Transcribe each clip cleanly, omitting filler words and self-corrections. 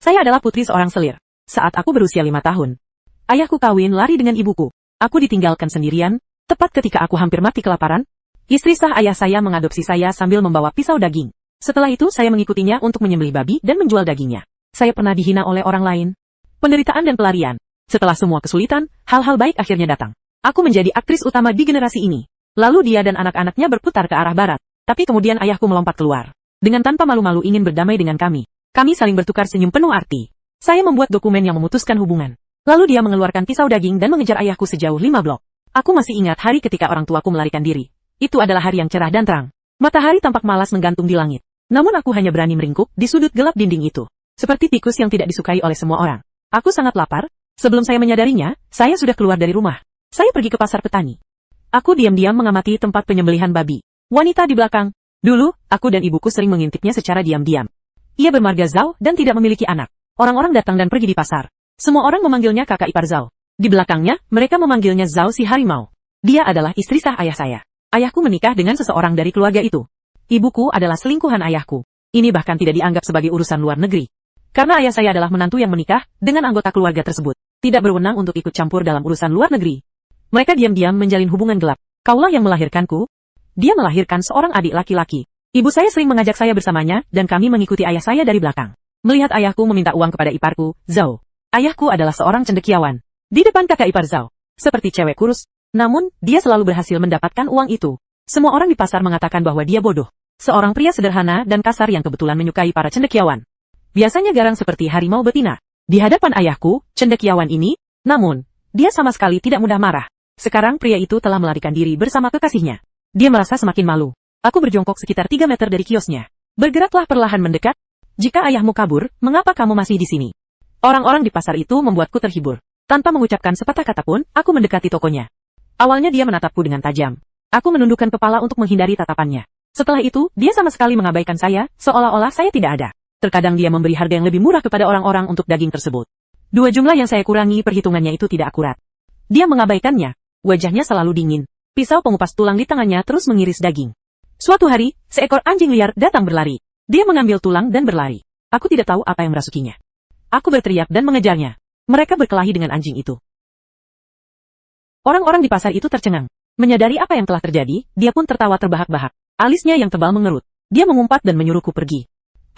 Saya adalah putri seorang selir. Saat aku berusia 5 tahun, ayahku kawin lari dengan ibuku. Aku ditinggalkan sendirian, tepat ketika aku hampir mati kelaparan. Istri sah ayah saya mengadopsi saya sambil membawa pisau daging. Setelah itu saya mengikutinya untuk menyembelih babi dan menjual dagingnya. Saya pernah dihina oleh orang lain. Penderitaan dan pelarian. Setelah semua kesulitan, hal-hal baik akhirnya datang. Aku menjadi aktris utama di generasi ini. Lalu dia dan anak-anaknya berputar ke arah barat. Tapi kemudian ayahku melompat keluar. Dengan tanpa malu-malu ingin berdamai dengan kami. Kami saling bertukar senyum penuh arti. Saya membuat dokumen yang memutuskan hubungan. Lalu dia mengeluarkan pisau daging dan mengejar ayahku sejauh 5 blok. Aku masih ingat hari ketika orang tuaku melarikan diri. Itu adalah hari yang cerah dan terang. Matahari tampak malas menggantung di langit. Namun aku hanya berani meringkuk di sudut gelap dinding itu. Seperti tikus yang tidak disukai oleh semua orang. Aku sangat lapar. Sebelum saya menyadarinya, saya sudah keluar dari rumah. Saya pergi ke pasar petani. Aku diam-diam mengamati tempat penyembelihan babi. Wanita di belakang. Dulu, aku dan ibuku sering mengintipnya secara diam-diam. Ia bermarga Zhao dan tidak memiliki anak. Orang-orang datang dan pergi di pasar. Semua orang memanggilnya kakak ipar Zhao. Di belakangnya, mereka memanggilnya Zhao si harimau. Dia adalah istri sah ayah saya. Ayahku menikah dengan seseorang dari keluarga itu. Ibuku adalah selingkuhan ayahku. Ini bahkan tidak dianggap sebagai urusan luar negeri. Karena ayah saya adalah menantu yang menikah dengan anggota keluarga tersebut. Tidak berwenang untuk ikut campur dalam urusan luar negeri. Mereka diam-diam menjalin hubungan gelap. Kaulah yang melahirkanku. Dia melahirkan seorang adik laki-laki. Ibu saya sering mengajak saya bersamanya dan kami mengikuti ayah saya dari belakang. Melihat ayahku meminta uang kepada iparku, Zhao. Ayahku adalah seorang cendekiawan. Di depan kakak ipar Zhao. Seperti cewek kurus. Namun, dia selalu berhasil mendapatkan uang itu. Semua orang di pasar mengatakan bahwa dia bodoh. Seorang pria sederhana dan kasar yang kebetulan menyukai para cendekiawan. Biasanya garang seperti harimau betina. Di hadapan ayahku, cendekiawan ini, namun, dia sama sekali tidak mudah marah. Sekarang pria itu telah melarikan diri bersama kekasihnya. Dia merasa semakin malu. Aku berjongkok sekitar 3 meter dari kiosnya. Bergeraklah perlahan mendekat. Jika ayahmu kabur, mengapa kamu masih di sini? Orang-orang di pasar itu membuatku terhibur. Tanpa mengucapkan sepatah kata pun, aku mendekati tokonya. Awalnya dia menatapku dengan tajam. Aku menundukkan kepala untuk menghindari tatapannya. Setelah itu, dia sama sekali mengabaikan saya, seolah-olah saya tidak ada. Terkadang dia memberi harga yang lebih murah kepada orang-orang untuk daging tersebut. 2 jumlah yang saya kurangi perhitungannya itu tidak akurat. Dia mengabaikannya. Wajahnya selalu dingin. Pisau pengupas tulang di tangannya terus mengiris daging. Suatu hari, seekor anjing liar datang berlari. Dia mengambil tulang dan berlari. Aku tidak tahu apa yang merasukinya. Aku berteriak dan mengejarnya. Mereka berkelahi dengan anjing itu. Orang-orang di pasar itu tercengang. Menyadari apa yang telah terjadi, dia pun tertawa terbahak-bahak. Alisnya yang tebal mengerut. Dia mengumpat dan menyuruhku pergi.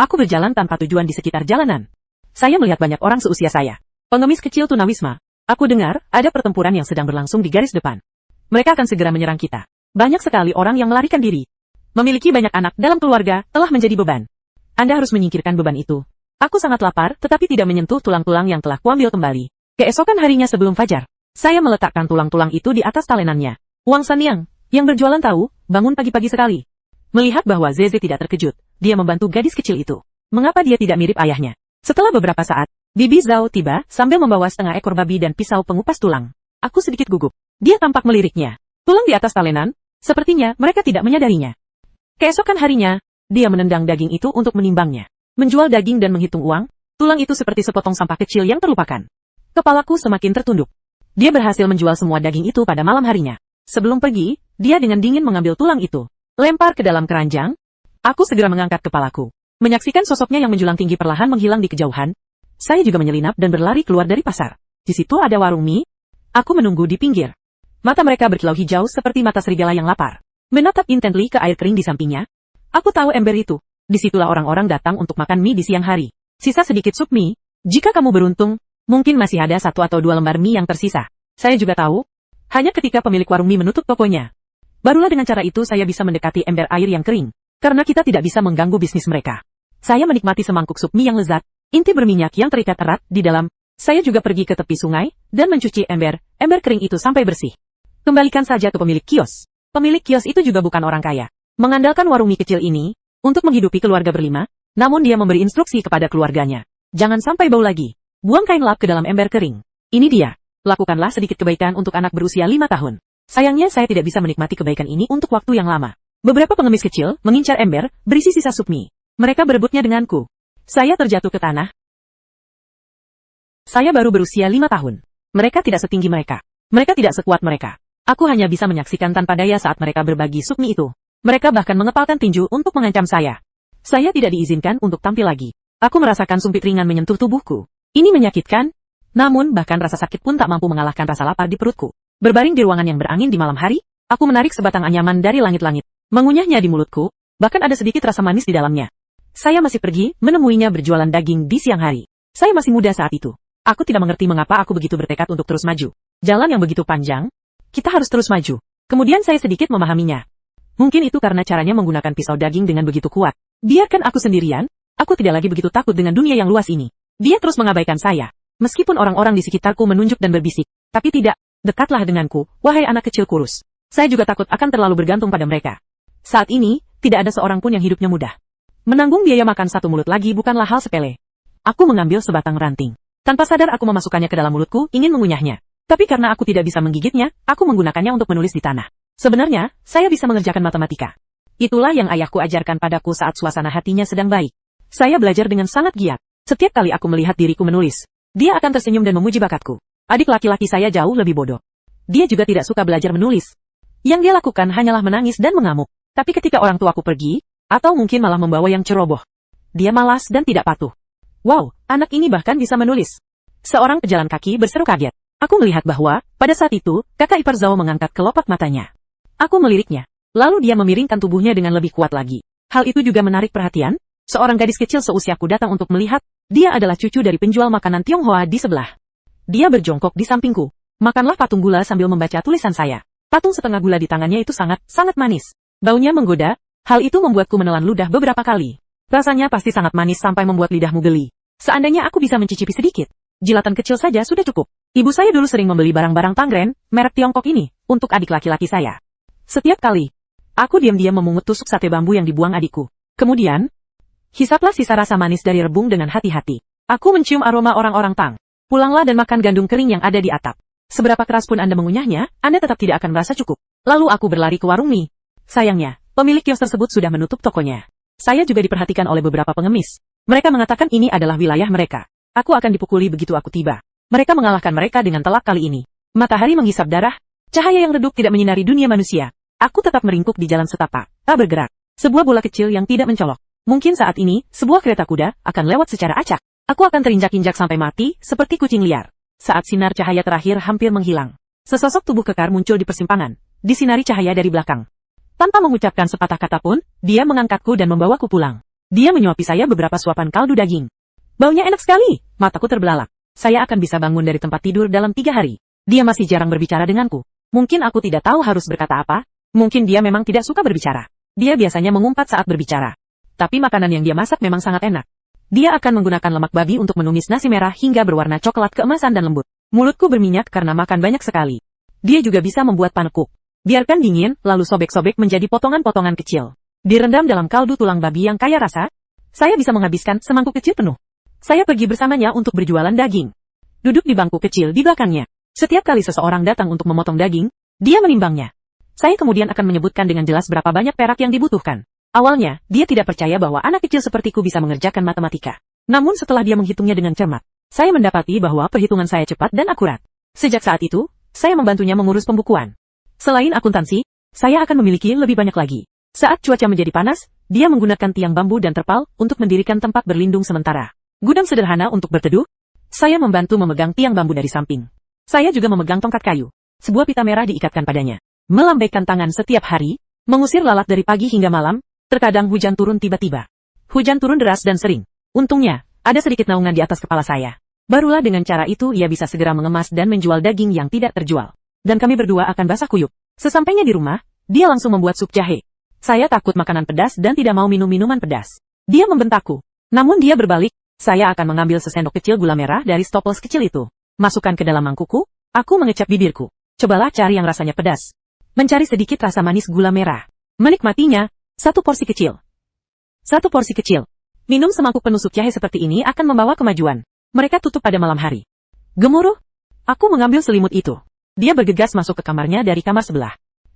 Aku berjalan tanpa tujuan di sekitar jalanan. Saya melihat banyak orang seusia saya. Pengemis kecil tunawisma. Aku dengar, ada pertempuran yang sedang berlangsung di garis depan. Mereka akan segera menyerang kita. Banyak sekali orang yang melarikan diri. Memiliki banyak anak dalam keluarga telah menjadi beban. Anda harus menyingkirkan beban itu. Aku sangat lapar, tetapi tidak menyentuh tulang-tulang yang telah kuambil kembali. Keesokan harinya sebelum fajar, saya meletakkan tulang-tulang itu di atas talenannya. Wang Sanyang, yang berjualan tahu, bangun pagi-pagi sekali. Melihat bahwa Zeze tidak terkejut, dia membantu gadis kecil itu. Mengapa dia tidak mirip ayahnya? Setelah beberapa saat, Bibi Zhao tiba sambil membawa setengah ekor babi dan pisau pengupas tulang. Aku sedikit gugup. Dia tampak meliriknya. Tulang di atas talenan, sepertinya mereka tidak menyadarinya. Keesokan harinya, dia menendang daging itu untuk menimbangnya. Menjual daging dan menghitung uang, tulang itu seperti sepotong sampah kecil yang terlupakan. Kepalaku semakin tertunduk. Dia berhasil menjual semua daging itu pada malam harinya. Sebelum pergi, dia dengan dingin mengambil tulang itu. Lempar ke dalam keranjang. Aku segera mengangkat kepalaku. Menyaksikan sosoknya yang menjulang tinggi perlahan menghilang di kejauhan. Saya juga menyelinap dan berlari keluar dari pasar. Di situ ada warung mie. Aku menunggu di pinggir. Mata mereka berkilau hijau seperti mata serigala yang lapar. Menatap intently ke air kering di sampingnya. Aku tahu ember itu. Disitulah orang-orang datang untuk makan mie di siang hari. Sisa sedikit sup mie. Jika kamu beruntung, mungkin masih ada 1 atau 2 lembar mie yang tersisa. Saya juga tahu. Hanya ketika pemilik warung mie menutup tokonya. Barulah dengan cara itu saya bisa mendekati ember air yang kering. Karena kita tidak bisa mengganggu bisnis mereka. Saya menikmati semangkuk sup mie yang lezat. Inti berminyak yang terikat erat di dalam. Saya juga pergi ke tepi sungai dan mencuci ember kering itu sampai bersih. Kembalikan saja ke pemilik kios. Pemilik kios itu juga bukan orang kaya. Mengandalkan warung mie kecil ini untuk menghidupi keluarga berlima, namun dia memberi instruksi kepada keluarganya. Jangan sampai bau lagi. Buang kain lap ke dalam ember kering. Ini dia. Lakukanlah sedikit kebaikan untuk anak berusia 5 tahun. Sayangnya saya tidak bisa menikmati kebaikan ini untuk waktu yang lama. Beberapa pengemis kecil mengincar ember berisi sisa sup mie. Mereka berebutnya denganku. Saya terjatuh ke tanah. Saya baru berusia 5 tahun. Mereka tidak setinggi mereka. Mereka tidak sekuat mereka. Aku hanya bisa menyaksikan tanpa daya saat mereka berbagi sup mie itu. Mereka bahkan mengepalkan tinju untuk mengancam saya. Saya tidak diizinkan untuk tampil lagi. Aku merasakan sumpit ringan menyentuh tubuhku. Ini menyakitkan. Namun, bahkan rasa sakit pun tak mampu mengalahkan rasa lapar di perutku. Berbaring di ruangan yang berangin di malam hari, aku menarik sebatang anyaman dari langit-langit. Mengunyahnya di mulutku, bahkan ada sedikit rasa manis di dalamnya. Saya masih pergi menemuinya berjualan daging di siang hari. Saya masih muda saat itu. Aku tidak mengerti mengapa aku begitu bertekad untuk terus maju. Jalan yang begitu panjang, kita harus terus maju. Kemudian saya sedikit memahaminya. Mungkin itu karena caranya menggunakan pisau daging dengan begitu kuat. Biarkan aku sendirian, aku tidak lagi begitu takut dengan dunia yang luas ini. Dia terus mengabaikan saya. Meskipun orang-orang di sekitarku menunjuk dan berbisik, tapi tidak, dekatlah denganku, wahai anak kecil kurus. Saya juga takut akan terlalu bergantung pada mereka. Saat ini, tidak ada seorang pun yang hidupnya mudah. Menanggung biaya makan satu mulut lagi bukanlah hal sepele. Aku mengambil sebatang ranting. Tanpa sadar aku memasukkannya ke dalam mulutku, ingin mengunyahnya. Tapi karena aku tidak bisa menggigitnya, aku menggunakannya untuk menulis di tanah. Sebenarnya, saya bisa mengerjakan matematika. Itulah yang ayahku ajarkan padaku saat suasana hatinya sedang baik. Saya belajar dengan sangat giat. Setiap kali aku melihat diriku menulis, dia akan tersenyum dan memuji bakatku. Adik laki-laki saya jauh lebih bodoh. Dia juga tidak suka belajar menulis. Yang dia lakukan hanyalah menangis dan mengamuk. Tapi ketika orang tuaku pergi, atau mungkin malah membawa yang ceroboh, dia malas dan tidak patuh. Wow, anak ini bahkan bisa menulis. Seorang pejalan kaki berseru kaget. Aku melihat bahwa, pada saat itu, kakak ipar Zhao mengangkat kelopak matanya. Aku meliriknya. Lalu dia memiringkan tubuhnya dengan lebih kuat lagi. Hal itu juga menarik perhatian. Seorang gadis kecil seusiaku datang untuk melihat. Dia adalah cucu dari penjual makanan Tionghoa di sebelah. Dia berjongkok di sampingku. Makanlah patung gula sambil membaca tulisan saya. Patung setengah gula di tangannya itu sangat manis. Baunya menggoda. Hal itu membuatku menelan ludah beberapa kali. Rasanya pasti sangat manis sampai membuat lidahmu geli. Seandainya aku bisa mencicipi sedikit, jilatan kecil saja sudah cukup. Ibu saya dulu sering membeli barang-barang Tangren, merek Tiongkok ini, untuk adik laki-laki saya. Setiap kali, aku diam-diam memungut tusuk sate bambu yang dibuang adikku. Kemudian, hisaplah sisa rasa manis dari rebung dengan hati-hati. Aku mencium aroma orang-orang Tang. Pulanglah dan makan gandum kering yang ada di atap. Seberapa keras pun Anda mengunyahnya, Anda tetap tidak akan merasa cukup. Lalu aku berlari ke warung mie. Sayangnya, pemilik kios tersebut sudah menutup tokonya. Saya juga diperhatikan oleh beberapa pengemis. Mereka mengatakan ini adalah wilayah mereka. Aku akan dipukuli begitu aku tiba. Mereka mengalahkan mereka dengan telak kali ini. Matahari menghisap darah. Cahaya yang redup tidak menyinari dunia manusia. Aku tetap meringkuk di jalan setapak, tak bergerak. Sebuah bola kecil yang tidak mencolok. Mungkin saat ini, sebuah kereta kuda akan lewat secara acak. Aku akan terinjak-injak sampai mati, seperti kucing liar. Saat sinar cahaya terakhir hampir menghilang, sesosok tubuh kekar muncul di persimpangan, disinari cahaya dari belakang. Tanpa mengucapkan sepatah kata pun, dia mengangkatku dan membawaku pulang. Dia menyuapi saya beberapa suapan kaldu daging. Baunya enak sekali, mataku terbelalak. Saya akan bisa bangun dari tempat tidur dalam 3 hari. Dia masih jarang berbicara denganku. Mungkin aku tidak tahu harus berkata apa, mungkin dia memang tidak suka berbicara. Dia biasanya mengumpat saat berbicara. Tapi makanan yang dia masak memang sangat enak. Dia akan menggunakan lemak babi untuk menumis nasi merah hingga berwarna coklat keemasan dan lembut. Mulutku berminyak karena makan banyak sekali. Dia juga bisa membuat panekuk. Biarkan dingin, lalu sobek-sobek menjadi potongan-potongan kecil. Direndam dalam kaldu tulang babi yang kaya rasa, saya bisa menghabiskan semangkuk kecil penuh. Saya pergi bersamanya untuk berjualan daging. Duduk di bangku kecil di belakangnya. Setiap kali seseorang datang untuk memotong daging, dia menimbangnya. Saya kemudian akan menyebutkan dengan jelas berapa banyak perak yang dibutuhkan. Awalnya, dia tidak percaya bahwa anak kecil sepertiku bisa mengerjakan matematika. Namun setelah dia menghitungnya dengan cermat, saya mendapati bahwa perhitungan saya cepat dan akurat. Sejak saat itu, saya membantunya mengurus pembukuan. Selain akuntansi, saya akan memiliki lebih banyak lagi. Saat cuaca menjadi panas, dia menggunakan tiang bambu dan terpal untuk mendirikan tempat berlindung sementara. Gudang sederhana untuk berteduh. Saya membantu memegang tiang bambu dari samping. Saya juga memegang tongkat kayu. Sebuah pita merah diikatkan padanya. Melambaikan tangan setiap hari, mengusir lalat dari pagi hingga malam. Terkadang hujan turun tiba-tiba. Hujan turun deras dan sering. Untungnya, ada sedikit naungan di atas kepala saya. Barulah dengan cara itu ia bisa segera mengemas dan menjual daging yang tidak terjual. Dan kami berdua akan basah kuyup. Sesampainya di rumah, dia langsung membuat sup jahe. Saya takut makanan pedas dan tidak mau minum minuman pedas. Dia membentakku. Namun dia berbalik, saya akan mengambil sesendok kecil gula merah dari stopples kecil itu. Masukkan ke dalam mangkukku, aku mengecap bibirku. Cobalah cari yang rasanya pedas. Mencari sedikit rasa manis gula merah. Menikmatinya, satu porsi kecil. Satu porsi kecil. Minum semangkuk penuh sup jahe seperti ini akan membawa kemajuan. Mereka tutup pada malam hari. Gemuruh. Aku mengambil selimut itu. Dia bergegas masuk ke kamarnya dari kamar sebelah.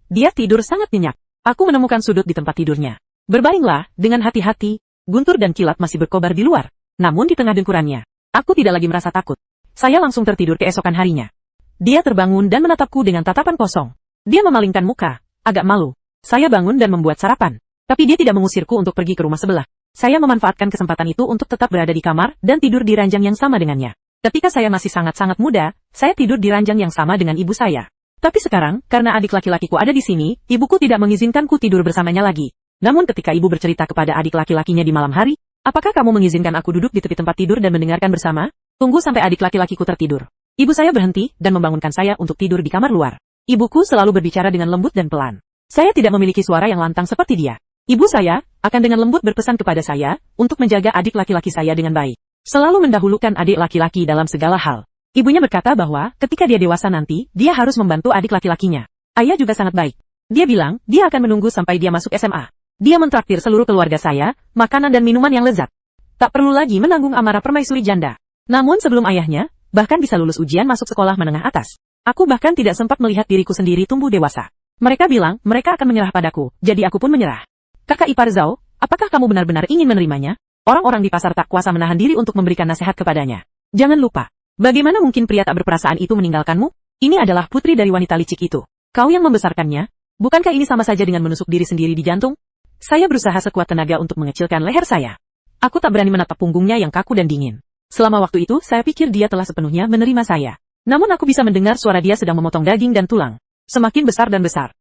Dia tidur sangat nyenyak. Aku menemukan sudut di tempat tidurnya. Berbaringlah, dengan hati-hati. Guntur dan kilat masih berkobar di luar. Namun di tengah dengkurannya, aku tidak lagi merasa takut. Saya langsung tertidur keesokan harinya. Dia terbangun dan menatapku dengan tatapan kosong. Dia memalingkan muka, agak malu. Saya bangun dan membuat sarapan. Tapi dia tidak mengusirku untuk pergi ke rumah sebelah. Saya memanfaatkan kesempatan itu untuk tetap berada di kamar dan tidur di ranjang yang sama dengannya. Ketika saya masih sangat-sangat muda, saya tidur di ranjang yang sama dengan ibu saya. Tapi sekarang, karena adik laki-lakiku ada di sini, ibuku tidak mengizinkanku tidur bersamanya lagi. Namun ketika ibu bercerita kepada adik laki-lakinya di malam hari, apakah kamu mengizinkan aku duduk di tepi tempat tidur dan mendengarkan bersama? Tunggu sampai adik laki-lakiku tertidur. Ibu saya berhenti dan membangunkan saya untuk tidur di kamar luar. Ibuku selalu berbicara dengan lembut dan pelan. Saya tidak memiliki suara yang lantang seperti dia. Ibu saya akan dengan lembut berpesan kepada saya untuk menjaga adik laki-laki saya dengan baik. Selalu mendahulukan adik laki-laki dalam segala hal. Ibunya berkata bahwa ketika dia dewasa nanti, dia harus membantu adik laki-lakinya. Ayah juga sangat baik. Dia bilang, dia akan menunggu sampai dia masuk SMA. Dia mentraktir seluruh keluarga saya, makanan dan minuman yang lezat. Tak perlu lagi menanggung amarah permaisuri janda. Namun sebelum ayahnya, bahkan bisa lulus ujian masuk sekolah menengah atas. Aku bahkan tidak sempat melihat diriku sendiri tumbuh dewasa. Mereka bilang, mereka akan menyerah padaku, jadi aku pun menyerah. Kakak ipar Zhao, apakah kamu benar-benar ingin menerimanya? Orang-orang di pasar tak kuasa menahan diri untuk memberikan nasihat kepadanya. Jangan lupa. Bagaimana mungkin pria tak berperasaan itu meninggalkanmu? Ini adalah putri dari wanita licik itu. Kau yang membesarkannya? Bukankah ini sama saja dengan menusuk diri sendiri di jantung? Saya berusaha sekuat tenaga untuk mengecilkan leher saya. Aku tak berani menatap punggungnya yang kaku dan dingin. Selama waktu itu, saya pikir dia telah sepenuhnya menerima saya. Namun aku bisa mendengar suara dia sedang memotong daging dan tulang. Semakin besar dan besar.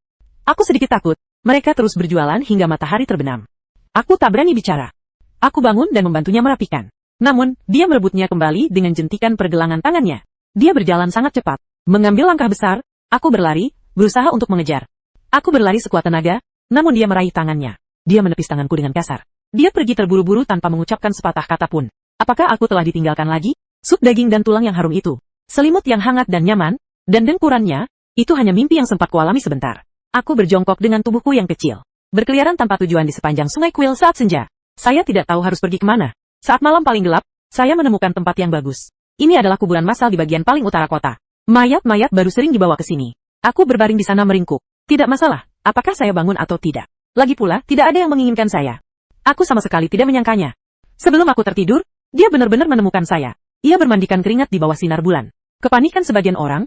Aku sedikit takut. Mereka terus berjualan hingga matahari terbenam. Aku tak berani bicara. Aku bangun dan membantunya merapikan. Namun, dia merebutnya kembali dengan jentikan pergelangan tangannya. Dia berjalan sangat cepat. Mengambil langkah besar, aku berlari, berusaha untuk mengejar. Aku berlari sekuat tenaga, namun dia meraih tangannya. Dia menepis tanganku dengan kasar. Dia pergi terburu-buru tanpa mengucapkan sepatah kata pun. Apakah aku telah ditinggalkan lagi? Sup daging dan tulang yang harum itu, selimut yang hangat dan nyaman, dan dengkurannya, itu hanya mimpi yang sempat kualami sebentar. Aku berjongkok dengan tubuhku yang kecil. Berkeliaran tanpa tujuan di sepanjang sungai Kuil saat senja. Saya tidak tahu harus pergi kemana. Saat malam paling gelap, saya menemukan tempat yang bagus. Ini adalah kuburan massal di bagian paling utara kota. Mayat-mayat baru sering dibawa ke sini. Aku berbaring di sana meringkuk. Tidak masalah, apakah saya bangun atau tidak. Lagi pula, tidak ada yang menginginkan saya. Aku sama sekali tidak menyangkanya. Sebelum aku tertidur, dia benar-benar menemukan saya. Ia bermandikan keringat di bawah sinar bulan. Kepanikan sebagian orang.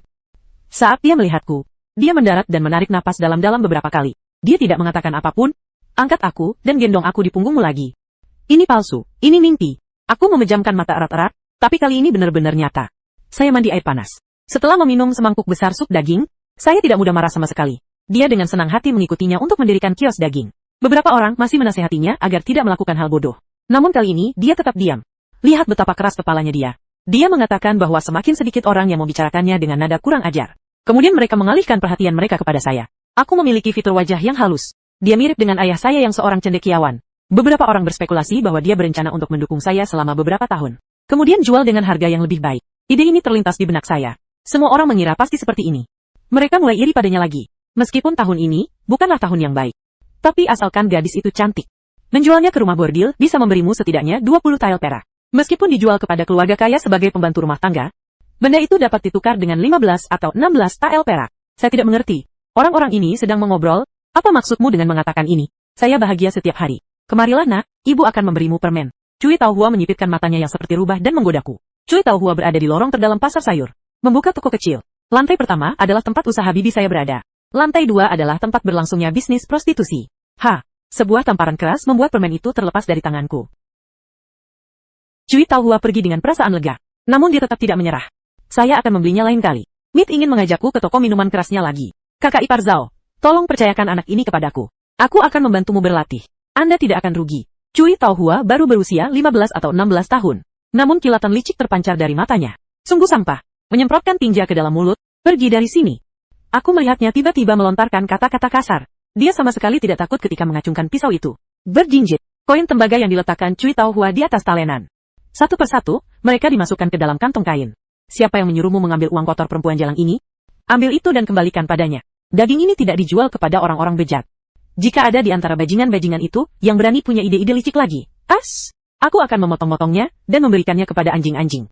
Saat dia melihatku, dia mendarat dan menarik napas dalam-dalam beberapa kali. Dia tidak mengatakan apapun. Angkat aku dan gendong aku di punggungmu lagi. Ini palsu, ini mimpi. Aku memejamkan mata erat-erat, tapi kali ini benar-benar nyata. Saya mandi air panas. Setelah meminum semangkuk besar sup daging, saya tidak mudah marah sama sekali. Dia dengan senang hati mengikutinya untuk mendirikan kios daging. Beberapa orang masih menasehatinya agar tidak melakukan hal bodoh. Namun kali ini, dia tetap diam. Lihat betapa keras kepalanya dia. Dia mengatakan bahwa semakin sedikit orang yang membicarakannya dengan nada kurang ajar. Kemudian mereka mengalihkan perhatian mereka kepada saya. Aku memiliki fitur wajah yang halus. Dia mirip dengan ayah saya yang seorang cendekiawan. Beberapa orang berspekulasi bahwa dia berencana untuk mendukung saya selama beberapa tahun. Kemudian jual dengan harga yang lebih baik. Ide ini terlintas di benak saya. Semua orang mengira pasti seperti ini. Mereka mulai iri padanya lagi. Meskipun tahun ini, bukanlah tahun yang baik. Tapi asalkan gadis itu cantik. Menjualnya ke rumah bordil bisa memberimu setidaknya 20 tael perak. Meskipun dijual kepada keluarga kaya sebagai pembantu rumah tangga, benda itu dapat ditukar dengan 15 atau 16 tael perak. Saya tidak mengerti. Orang-orang ini sedang mengobrol. Apa maksudmu dengan mengatakan ini? Saya bahagia setiap hari. Kemarilah nak, ibu akan memberimu permen. Cui Taohua menyipitkan matanya yang seperti rubah dan menggodaku. Cui Taohua berada di lorong terdalam pasar sayur. Membuka toko kecil. Lantai pertama adalah tempat usaha bibi saya berada. Lantai 2 adalah tempat berlangsungnya bisnis prostitusi. Sebuah tamparan keras membuat permen itu terlepas dari tanganku. Cui Taohua pergi dengan perasaan lega. Namun dia tetap tidak menyerah. Saya akan membelinya lain kali. Mit ingin mengajakku ke toko minuman kerasnya lagi. Kakak ipar Zhao, tolong percayakan anak ini kepadaku. Aku akan membantumu berlatih. Anda tidak akan rugi. Cui Taohua baru berusia 15 atau 16 tahun. Namun kilatan licik terpancar dari matanya. Sungguh sampah. Menyemprotkan tinja ke dalam mulut. Pergi dari sini. Aku melihatnya tiba-tiba melontarkan kata-kata kasar. Dia sama sekali tidak takut ketika mengacungkan pisau itu. Berjinjit. Koin tembaga yang diletakkan Cui Taohua di atas talenan. Satu persatu, mereka dimasukkan ke dalam kantong kain. Siapa yang menyuruhmu mengambil uang kotor perempuan jalang ini? Ambil itu dan kembalikan padanya. Daging ini tidak dijual kepada orang-orang bejat. Jika ada di antara bajingan-bajingan itu, yang berani punya ide-ide licik lagi, aku akan memotong-motongnya, dan memberikannya kepada anjing-anjing.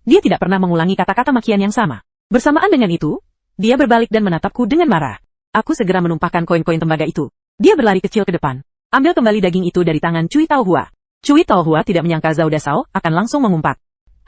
Dia tidak pernah mengulangi kata-kata makian yang sama. Bersamaan dengan itu, dia berbalik dan menatapku dengan marah. Aku segera menumpahkan koin-koin tembaga itu. Dia berlari kecil ke depan. Ambil kembali daging itu dari tangan Cui Taohua. Cui Taohua tidak menyangka Zhao Dasao akan langsung mengumpat.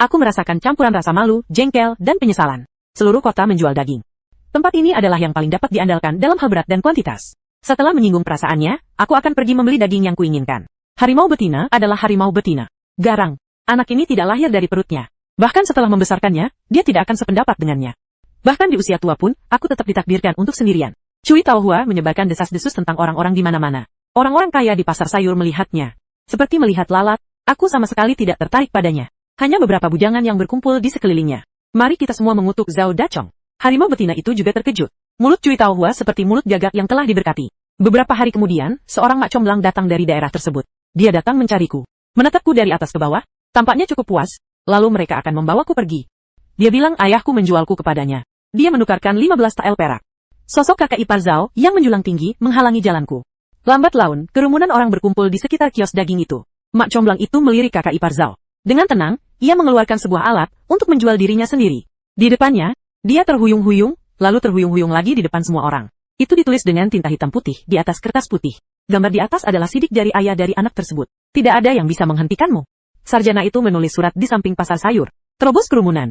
Aku merasakan campuran rasa malu, jengkel, dan penyesalan. Seluruh kota menjual daging. Tempat ini adalah yang paling dapat diandalkan dalam hal berat dan kuantitas. Setelah menyinggung perasaannya, aku akan pergi membeli daging yang kuinginkan. Harimau betina adalah harimau betina. Garang. Anak ini tidak lahir dari perutnya. Bahkan setelah membesarkannya, dia tidak akan sependapat dengannya. Bahkan di usia tua pun, aku tetap ditakdirkan untuk sendirian. Cui Taohua menyebarkan desas-desus tentang orang-orang di mana-mana. Orang-orang kaya di pasar sayur melihatnya. Seperti melihat lalat, aku sama sekali tidak tertarik padanya. Hanya beberapa bujangan yang berkumpul di sekelilingnya. Mari kita semua mengutuk Zhao Dachong. Harimau betina itu juga terkejut. Mulut Cui Taohua seperti mulut gagak yang telah diberkati. Beberapa hari kemudian, seorang mak comblang datang dari daerah tersebut. Dia datang mencariku. Menatapku dari atas ke bawah, tampaknya cukup puas, lalu mereka akan membawaku pergi. Dia bilang ayahku menjualku kepadanya. Dia menukarkan 15 tael perak. Sosok kakak ipar Zhao yang menjulang tinggi menghalangi jalanku. Lambat laun, kerumunan orang berkumpul di sekitar kios daging itu. Mak comblang itu melirik kakak ipar Zhao. Dengan tenang, ia mengeluarkan sebuah alat untuk menjual dirinya sendiri. Di depannya, dia terhuyung-huyung, lalu terhuyung-huyung lagi di depan semua orang. Itu ditulis dengan tinta hitam putih di atas kertas putih. Gambar di atas adalah sidik jari ayah dari anak tersebut. Tidak ada yang bisa menghentikanmu. Sarjana itu menulis surat di samping pasar sayur. Terobos kerumunan.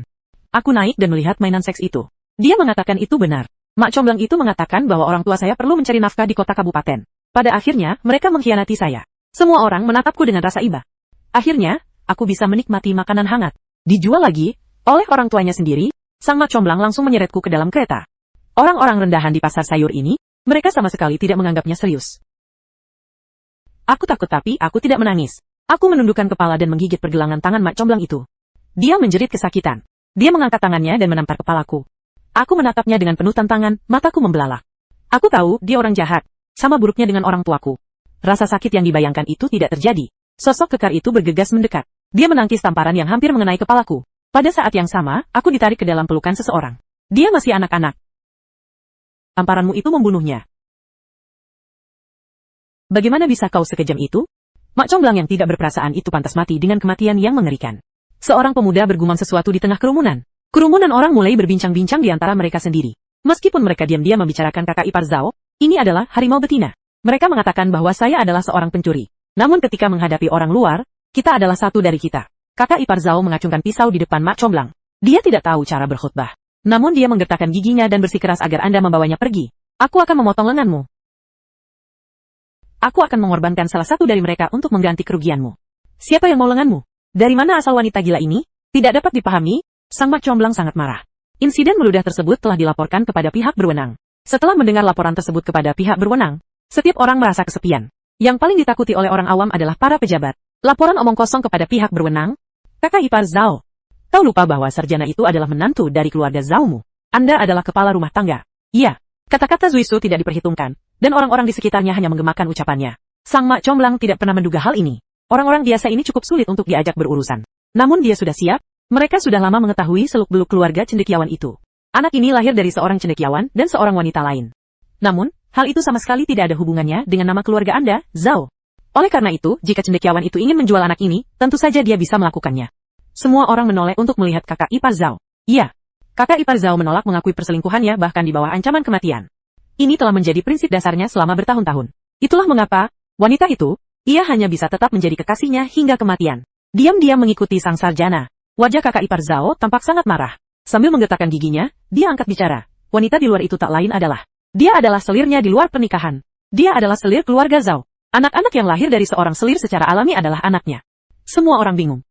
Aku naik dan melihat mainan seks itu. Dia mengatakan itu benar. Mak comblang itu mengatakan bahwa orang tua saya perlu mencari nafkah di kota kabupaten. Pada akhirnya, mereka mengkhianati saya. Semua orang menatapku dengan rasa iba. Akhirnya, aku bisa menikmati makanan hangat. Dijual lagi, oleh orang tuanya sendiri, sang mak comblang langsung menyeretku ke dalam kereta. Orang-orang rendahan di pasar sayur ini, mereka sama sekali tidak menganggapnya serius. Aku takut tapi aku tidak menangis. Aku menundukkan kepala dan menggigit pergelangan tangan mak comblang itu. Dia menjerit kesakitan. Dia mengangkat tangannya dan menampar kepalaku. Aku menatapnya dengan penuh tantangan, mataku membelalak. Aku tahu dia orang jahat. Sama buruknya dengan orang tuaku. Rasa sakit yang dibayangkan itu tidak terjadi. Sosok kekar itu bergegas mendekat. Dia menangkis tamparan yang hampir mengenai kepalaku. Pada saat yang sama, aku ditarik ke dalam pelukan seseorang. Dia masih anak-anak. Tamparanmu itu membunuhnya. Bagaimana bisa kau sekejam itu? Mak comblang yang tidak berperasaan itu pantas mati dengan kematian yang mengerikan. Seorang pemuda bergumam sesuatu di tengah kerumunan. Kerumunan orang mulai berbincang-bincang di antara mereka sendiri. Meskipun mereka diam-diam membicarakan kakak ipar Zhao, ini adalah harimau betina. Mereka mengatakan bahwa saya adalah seorang pencuri. Namun ketika menghadapi orang luar, kita adalah satu dari kita. Kakak ipar Zhao mengacungkan pisau di depan mak comblang. Dia tidak tahu cara berkhutbah. Namun dia menggertakkan giginya dan bersikeras agar Anda membawanya pergi. Aku akan memotong lenganmu. Aku akan mengorbankan salah satu dari mereka untuk mengganti kerugianmu. Siapa yang mau lenganmu? Dari mana asal wanita gila ini? Tidak dapat dipahami, sang mak comblang sangat marah. Insiden meludah tersebut telah dilaporkan kepada pihak berwenang. Setelah mendengar laporan tersebut kepada pihak berwenang, setiap orang merasa kesepian. Yang paling ditakuti oleh orang awam adalah para pejabat. Laporan omong kosong kepada pihak berwenang. Kakak ipar Zhao. Kau lupa bahwa sarjana itu adalah menantu dari keluarga Zhaomu. Anda adalah kepala rumah tangga. Iya. Kata-kata Zuisu tidak diperhitungkan, dan orang-orang di sekitarnya hanya menggemakan ucapannya. Sang mak comblang tidak pernah menduga hal ini. Orang-orang biasa ini cukup sulit untuk diajak berurusan. Namun dia sudah siap. Mereka sudah lama mengetahui seluk-beluk keluarga cendekiawan itu. Anak ini lahir dari seorang cendekiawan dan seorang wanita lain. Namun, hal itu sama sekali tidak ada hubungannya dengan nama keluarga Anda, Zhao. Oleh karena itu, jika cendekiawan itu ingin menjual anak ini, tentu saja dia bisa melakukannya. Semua orang menoleh untuk melihat kakak ipar Zhao. Iya, kakak ipar Zhao menolak mengakui perselingkuhannya bahkan di bawah ancaman kematian. Ini telah menjadi prinsip dasarnya selama bertahun-tahun. Itulah mengapa, wanita itu, ia hanya bisa tetap menjadi kekasihnya hingga kematian. Diam-diam mengikuti sang sarjana. Wajah kakak ipar Zhao tampak sangat marah. Sambil menggetakkan giginya, dia angkat bicara. Wanita di luar itu tak lain adalah. Dia adalah selirnya di luar pernikahan. Dia adalah selir keluarga Zhao. Anak-anak yang lahir dari seorang selir secara alami adalah anaknya. Semua orang bingung.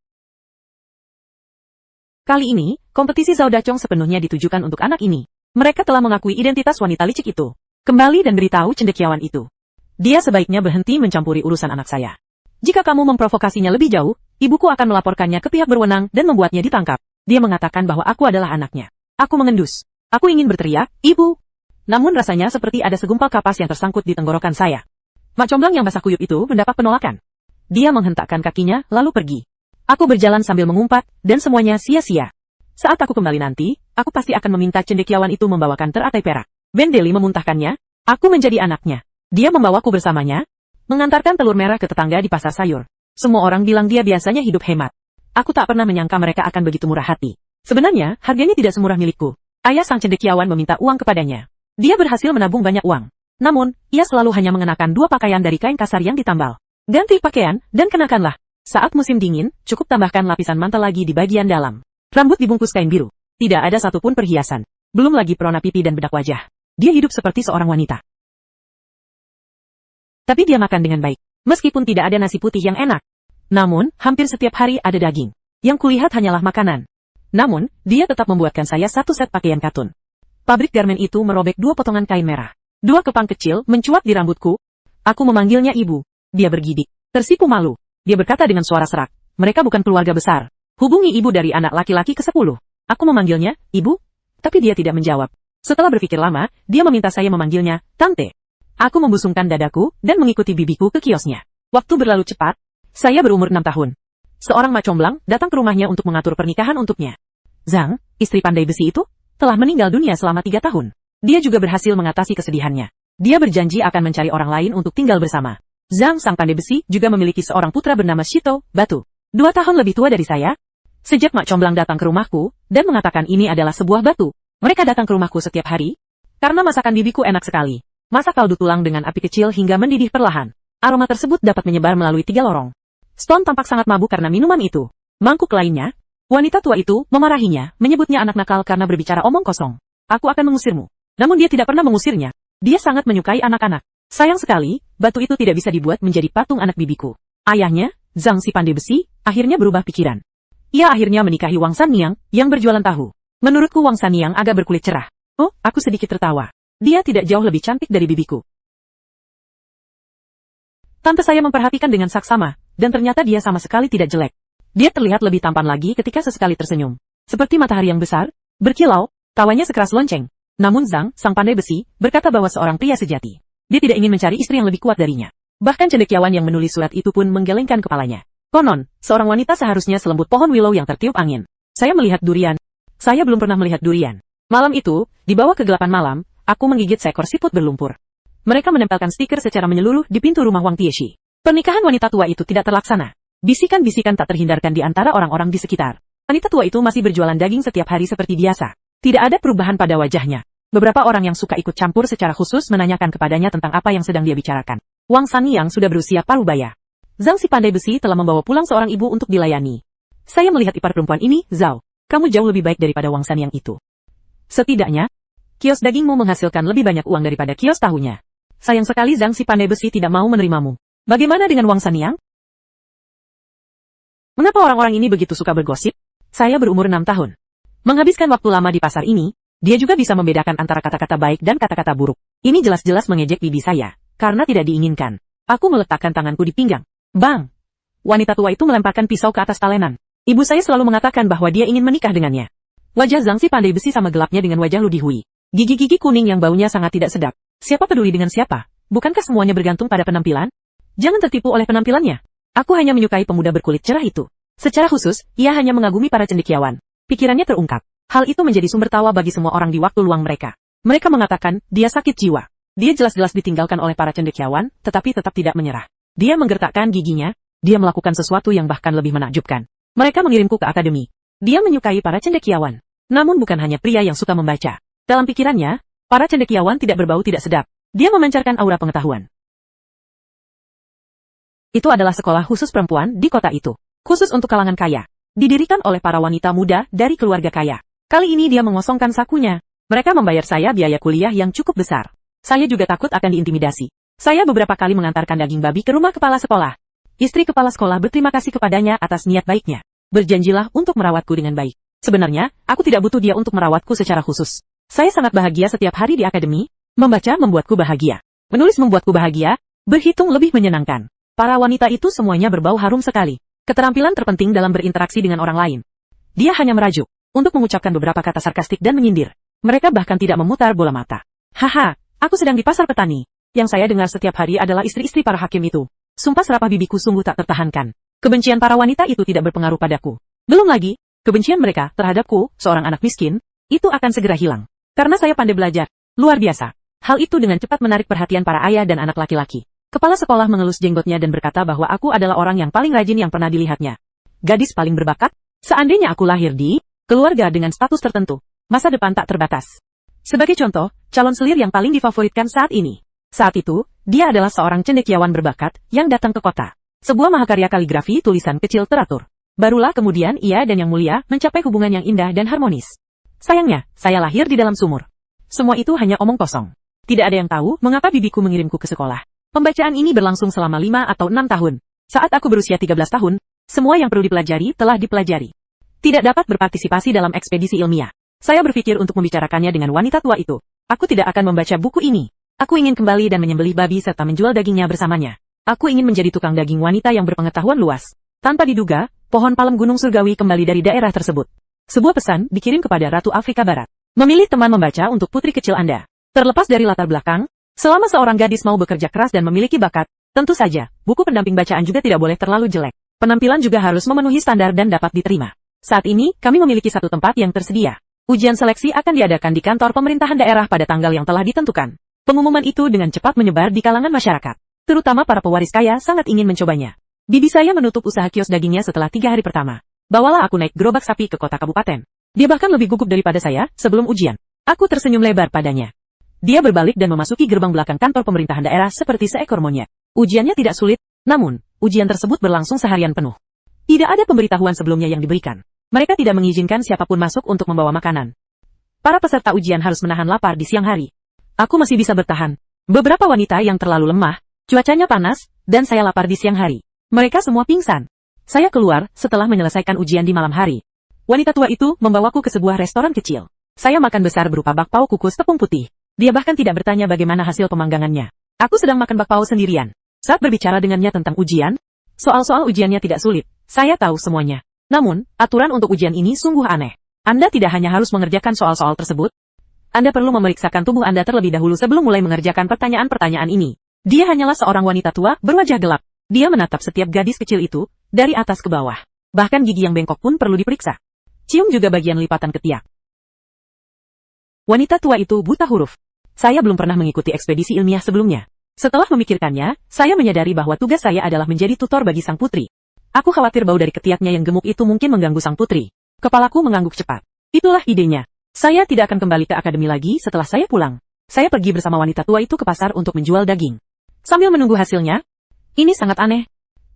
Kali ini, kompetisi Zhao Dachong sepenuhnya ditujukan untuk anak ini. Mereka telah mengakui identitas wanita licik itu. Kembali dan beritahu cendekiawan itu. Dia sebaiknya berhenti mencampuri urusan anak saya. Jika kamu memprovokasinya lebih jauh, ibuku akan melaporkannya ke pihak berwenang dan membuatnya ditangkap. Dia mengatakan bahwa aku adalah anaknya. Aku mengendus. Aku ingin berteriak, Ibu. Namun rasanya seperti ada segumpal kapas yang tersangkut di tenggorokan saya. Mak comblang yang basah kuyup itu mendapat penolakan. Dia menghentakkan kakinya, lalu pergi. Aku berjalan sambil mengumpat, dan semuanya sia-sia. Saat aku kembali nanti, aku pasti akan meminta cendekiawan itu membawakan teratai perak. Ben Deli memuntahkannya, aku menjadi anaknya. Dia membawaku bersamanya, mengantarkan telur merah ke tetangga di pasar sayur. Semua orang bilang dia biasanya hidup hemat. Aku tak pernah menyangka mereka akan begitu murah hati. Sebenarnya, harganya tidak semurah milikku. Ayah sang cendekiawan meminta uang kepadanya. Dia berhasil menabung banyak uang. Namun, ia selalu hanya mengenakan 2 pakaian dari kain kasar yang ditambal. Ganti pakaian, dan kenakanlah. Saat musim dingin, cukup tambahkan lapisan mantel lagi di bagian dalam. Rambut dibungkus kain biru. Tidak ada satupun perhiasan. Belum lagi perona pipi dan bedak wajah. Dia hidup seperti seorang wanita. Tapi dia makan dengan baik. Meskipun tidak ada nasi putih yang enak. Namun, hampir setiap hari ada daging. Yang kulihat hanyalah makanan. Namun, dia tetap membuatkan saya satu set pakaian katun. Pabrik garmen itu merobek 2 potongan kain merah. 2 kepang kecil mencuat di rambutku. Aku memanggilnya ibu. Dia bergidik. Tersipu malu. Dia berkata dengan suara serak. Mereka bukan keluarga besar. Hubungi ibu dari anak laki-laki ke-10. Aku memanggilnya, ibu. Tapi dia tidak menjawab. Setelah berpikir lama, dia meminta saya memanggilnya, tante. Aku membusungkan dadaku dan mengikuti bibiku ke kiosnya. Waktu berlalu cepat. Saya berumur 6 tahun. Seorang mak comblang datang ke rumahnya untuk mengatur pernikahan untuknya. Zhang, istri pandai besi itu, telah meninggal dunia selama 3 tahun. Dia juga berhasil mengatasi kesedihannya. Dia berjanji akan mencari orang lain untuk tinggal bersama. Zhang sang pandai besi juga memiliki seorang putra bernama Shito, Batu. 2 tahun lebih tua dari saya. Sejak mak comblang datang ke rumahku, dan mengatakan ini adalah sebuah batu. Mereka datang ke rumahku setiap hari. Karena masakan bibiku enak sekali. Masak kaldu tulang dengan api kecil hingga mendidih perlahan. Aroma tersebut dapat menyebar melalui 3 lorong. Stone tampak sangat mabuk karena minuman itu. Mangkuk lainnya, wanita tua itu memarahinya, menyebutnya anak nakal karena berbicara omong kosong. Aku akan mengusirmu. Namun dia tidak pernah mengusirnya. Dia sangat menyukai anak-anak. Sayang sekali, batu itu tidak bisa dibuat menjadi patung anak bibiku. Ayahnya, Zhang si pandai besi, akhirnya berubah pikiran. Ia akhirnya menikahi Wang Sanyang, yang berjualan tahu. Menurutku Wang Sanyang agak berkulit cerah. Oh, aku sedikit tertawa. Dia tidak jauh lebih cantik dari bibiku. Tante saya memperhatikan dengan saksama, dan ternyata dia sama sekali tidak jelek. Dia terlihat lebih tampan lagi ketika sesekali tersenyum. Seperti matahari yang besar, berkilau, tawanya sekeras lonceng. Namun Zhang, sang pandai besi, berkata bahwa seorang pria sejati. Dia tidak ingin mencari istri yang lebih kuat darinya. Bahkan cendekiawan yang menulis surat itu pun menggelengkan kepalanya. Konon, seorang wanita seharusnya selembut pohon willow yang tertiup angin. Saya melihat durian. Saya belum pernah melihat durian. Malam itu, di bawah kegelapan malam, aku menggigit seekor siput berlumpur. Mereka menempelkan stiker secara menyeluruh di pintu rumah Wang Tieshi. Pernikahan wanita tua itu tidak terlaksana. Bisikan-bisikan tak terhindarkan di antara orang-orang di sekitar. Wanita tua itu masih berjualan daging setiap hari seperti biasa. Tidak ada perubahan pada wajahnya. Beberapa orang yang suka ikut campur secara khusus menanyakan kepadanya tentang apa yang sedang dia bicarakan. Wang Sanyang sudah berusia paruh baya. Zhang si pandai besi telah membawa pulang seorang ibu untuk dilayani. Saya melihat ipar perempuan ini, Zhao. Kamu jauh lebih baik daripada Wang Sanyang itu. Setidaknya, kios dagingmu menghasilkan lebih banyak uang daripada kios tahunya. Sayang sekali Zhang si pandai besi tidak mau menerimamu. Bagaimana dengan Wang Sanyang? Mengapa orang-orang ini begitu suka bergosip? Saya berumur 6 tahun. Menghabiskan waktu lama di pasar ini, dia juga bisa membedakan antara kata-kata baik dan kata-kata buruk. Ini jelas-jelas mengejek bibi saya, karena tidak diinginkan. Aku meletakkan tanganku di pinggang. Bang! Wanita tua itu melemparkan pisau ke atas talenan. Ibu saya selalu mengatakan bahwa dia ingin menikah dengannya. Wajah Zhang si pandai besi sama gelapnya dengan wajah Lu Dihui. Gigi-gigi kuning yang baunya sangat tidak sedap. Siapa peduli dengan siapa? Bukankah semuanya bergantung pada penampilan? Jangan tertipu oleh penampilannya. Aku hanya menyukai pemuda berkulit cerah itu. Secara khusus, ia hanya mengagumi para cendekiawan. Pikirannya terungkap. Hal itu menjadi sumber tawa bagi semua orang di waktu luang mereka. Mereka mengatakan, dia sakit jiwa. Dia jelas-jelas ditinggalkan oleh para cendekiawan, tetapi tetap tidak menyerah. Dia menggertakkan giginya, dia melakukan sesuatu yang bahkan lebih menakjubkan. Mereka mengirimku ke akademi. Dia menyukai para cendekiawan. Namun bukan hanya pria yang suka membaca. Dalam pikirannya, para cendekiawan tidak berbau tidak sedap. Dia memancarkan aura pengetahuan. Itu adalah sekolah khusus perempuan di kota itu. Khusus untuk kalangan kaya. Didirikan oleh para wanita muda dari keluarga kaya. Kali ini dia mengosongkan sakunya. Mereka membayar saya biaya kuliah yang cukup besar. Saya juga takut akan diintimidasi. Saya beberapa kali mengantarkan daging babi ke rumah kepala sekolah. Istri kepala sekolah berterima kasih kepadanya atas niat baiknya. Berjanjilah untuk merawatku dengan baik. Sebenarnya, aku tidak butuh dia untuk merawatku secara khusus. Saya sangat bahagia setiap hari di akademi. Membaca membuatku bahagia. Menulis membuatku bahagia. Berhitung lebih menyenangkan. Para wanita itu semuanya berbau harum sekali. Keterampilan terpenting dalam berinteraksi dengan orang lain. Dia hanya merajuk untuk mengucapkan beberapa kata sarkastik dan menyindir. Mereka bahkan tidak memutar bola mata. Haha, aku sedang di pasar petani. Yang saya dengar setiap hari adalah istri-istri para hakim itu. Sumpah serapah bibiku sungguh tak tertahankan. Kebencian para wanita itu tidak berpengaruh padaku. Belum lagi, kebencian mereka terhadapku, seorang anak miskin, itu akan segera hilang. Karena saya pandai belajar. Luar biasa. Hal itu dengan cepat menarik perhatian para ayah dan anak laki-laki. Kepala sekolah mengelus jenggotnya dan berkata bahwa aku adalah orang yang paling rajin yang pernah dilihatnya. Gadis paling berbakat? Seandainya aku lahir di keluarga dengan status tertentu, masa depan tak terbatas. Sebagai contoh, calon selir yang paling difavoritkan saat ini. Saat itu, dia adalah seorang cendekiawan berbakat yang datang ke kota. Sebuah mahakarya kaligrafi tulisan kecil teratur. Barulah kemudian ia dan Yang Mulia mencapai hubungan yang indah dan harmonis. Sayangnya, saya lahir di dalam sumur. Semua itu hanya omong kosong. Tidak ada yang tahu mengapa bibiku mengirimku ke sekolah. Pembacaan ini berlangsung selama 5 atau 6 tahun. Saat aku berusia 13 tahun, semua yang perlu dipelajari telah dipelajari. Tidak dapat berpartisipasi dalam ekspedisi ilmiah. Saya berpikir untuk membicarakannya dengan wanita tua itu. Aku tidak akan membaca buku ini. Aku ingin kembali dan menyembelih babi serta menjual dagingnya bersamanya. Aku ingin menjadi tukang daging wanita yang berpengetahuan luas. Tanpa diduga, pohon palem gunung surgawi kembali dari daerah tersebut. Sebuah pesan dikirim kepada Ratu Afrika Barat. Memilih teman membaca untuk putri kecil Anda. Terlepas dari latar belakang, selama seorang gadis mau bekerja keras dan memiliki bakat, tentu saja, buku pendamping bacaan juga tidak boleh terlalu jelek. Penampilan juga harus memenuhi standar dan dapat diterima. Saat ini, kami memiliki satu tempat yang tersedia. Ujian seleksi akan diadakan di kantor pemerintahan daerah pada tanggal yang telah ditentukan. Pengumuman itu dengan cepat menyebar di kalangan masyarakat. Terutama para pewaris kaya sangat ingin mencobanya. Bibi saya menutup usaha kios dagingnya setelah 3 hari pertama. Bawalah aku naik gerobak sapi ke kota kabupaten. Dia bahkan lebih gugup daripada saya sebelum ujian. Aku tersenyum lebar padanya. Dia berbalik dan memasuki gerbang belakang kantor pemerintahan daerah seperti seekor monyet. Ujiannya tidak sulit, namun, ujian tersebut berlangsung seharian penuh. Tidak ada pemberitahuan sebelumnya yang diberikan. Mereka tidak mengizinkan siapapun masuk untuk membawa makanan. Para peserta ujian harus menahan lapar di siang hari. Aku masih bisa bertahan. Beberapa wanita yang terlalu lemah, cuacanya panas, dan saya lapar di siang hari. Mereka semua pingsan. Saya keluar setelah menyelesaikan ujian di malam hari. Wanita tua itu membawaku ke sebuah restoran kecil. Saya makan besar berupa bakpao kukus tepung putih. Dia bahkan tidak bertanya bagaimana hasil pemanggangannya. Aku sedang makan bakpao sendirian. Saat berbicara dengannya tentang ujian, soal-soal ujiannya tidak sulit. Saya tahu semuanya. Namun, aturan untuk ujian ini sungguh aneh. Anda tidak hanya harus mengerjakan soal-soal tersebut. Anda perlu memeriksakan tubuh Anda terlebih dahulu sebelum mulai mengerjakan pertanyaan-pertanyaan ini. Dia hanyalah seorang wanita tua berwajah gelap. Dia menatap setiap gadis kecil itu, dari atas ke bawah. Bahkan gigi yang bengkok pun perlu diperiksa. Cium juga bagian lipatan ketiak. Wanita tua itu buta huruf. Saya belum pernah mengikuti ekspedisi ilmiah sebelumnya. Setelah memikirkannya, saya menyadari bahwa tugas saya adalah menjadi tutor bagi sang putri. Aku khawatir bau dari ketiaknya yang gemuk itu mungkin mengganggu sang putri. Kepalaku mengangguk cepat. Itulah idenya. Saya tidak akan kembali ke akademi lagi setelah saya pulang. Saya pergi bersama wanita tua itu ke pasar untuk menjual daging. Sambil menunggu hasilnya, ini sangat aneh.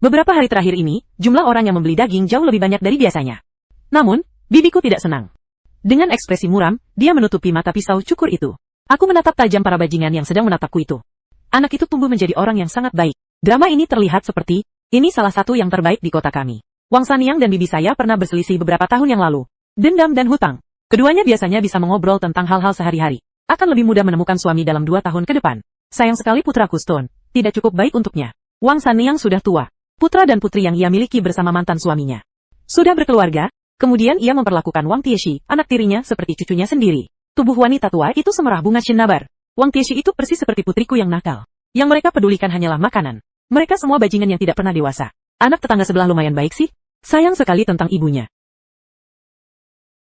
Beberapa hari terakhir ini, jumlah orang yang membeli daging jauh lebih banyak dari biasanya. Namun, bibiku tidak senang. Dengan ekspresi muram, dia menutupi mata pisau cukur itu. Aku menatap tajam para bajingan yang sedang menatapku itu. Anak itu tumbuh menjadi orang yang sangat baik. Drama ini terlihat seperti, ini salah satu yang terbaik di kota kami. Wang Saniang dan bibi saya pernah berselisih beberapa tahun yang lalu. Dendam dan hutang. Keduanya biasanya bisa mengobrol tentang hal-hal sehari-hari. Akan lebih mudah menemukan suami dalam 2 tahun ke depan. Sayang sekali putraku Stone, tidak cukup baik untuknya. Wang Saniang sudah tua. Putra dan putri yang ia miliki bersama mantan suaminya sudah berkeluarga. Kemudian ia memperlakukan Wang Tieshi, anak tirinya, seperti cucunya sendiri. Tubuh wanita tua itu semerah bunga cinnabar. Wang Tieshi itu persis seperti putriku yang nakal. Yang mereka pedulikan hanyalah makanan. Mereka semua bajingan yang tidak pernah dewasa. Anak tetangga sebelah lumayan baik sih. Sayang sekali tentang ibunya.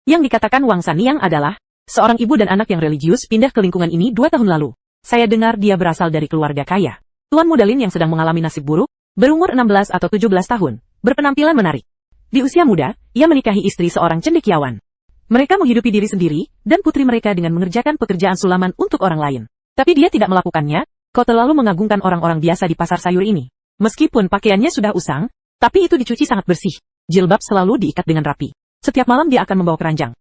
Yang dikatakan Wang Saniang adalah seorang ibu dan anak yang religius pindah ke lingkungan ini 2 tahun lalu. Saya dengar dia berasal dari keluarga kaya. Tuan Mudalin yang sedang mengalami nasib buruk, berumur 16 atau 17 tahun, berpenampilan menarik. Di usia muda, ia menikahi istri seorang cendekiawan. Mereka menghidupi diri sendiri, dan putri mereka dengan mengerjakan pekerjaan sulaman untuk orang lain. Tapi dia tidak melakukannya, kau terlalu mengagungkan orang-orang biasa di pasar sayur ini. Meskipun pakaiannya sudah usang, tapi itu dicuci sangat bersih. Jilbab selalu diikat dengan rapi. Setiap malam dia akan membawa keranjang.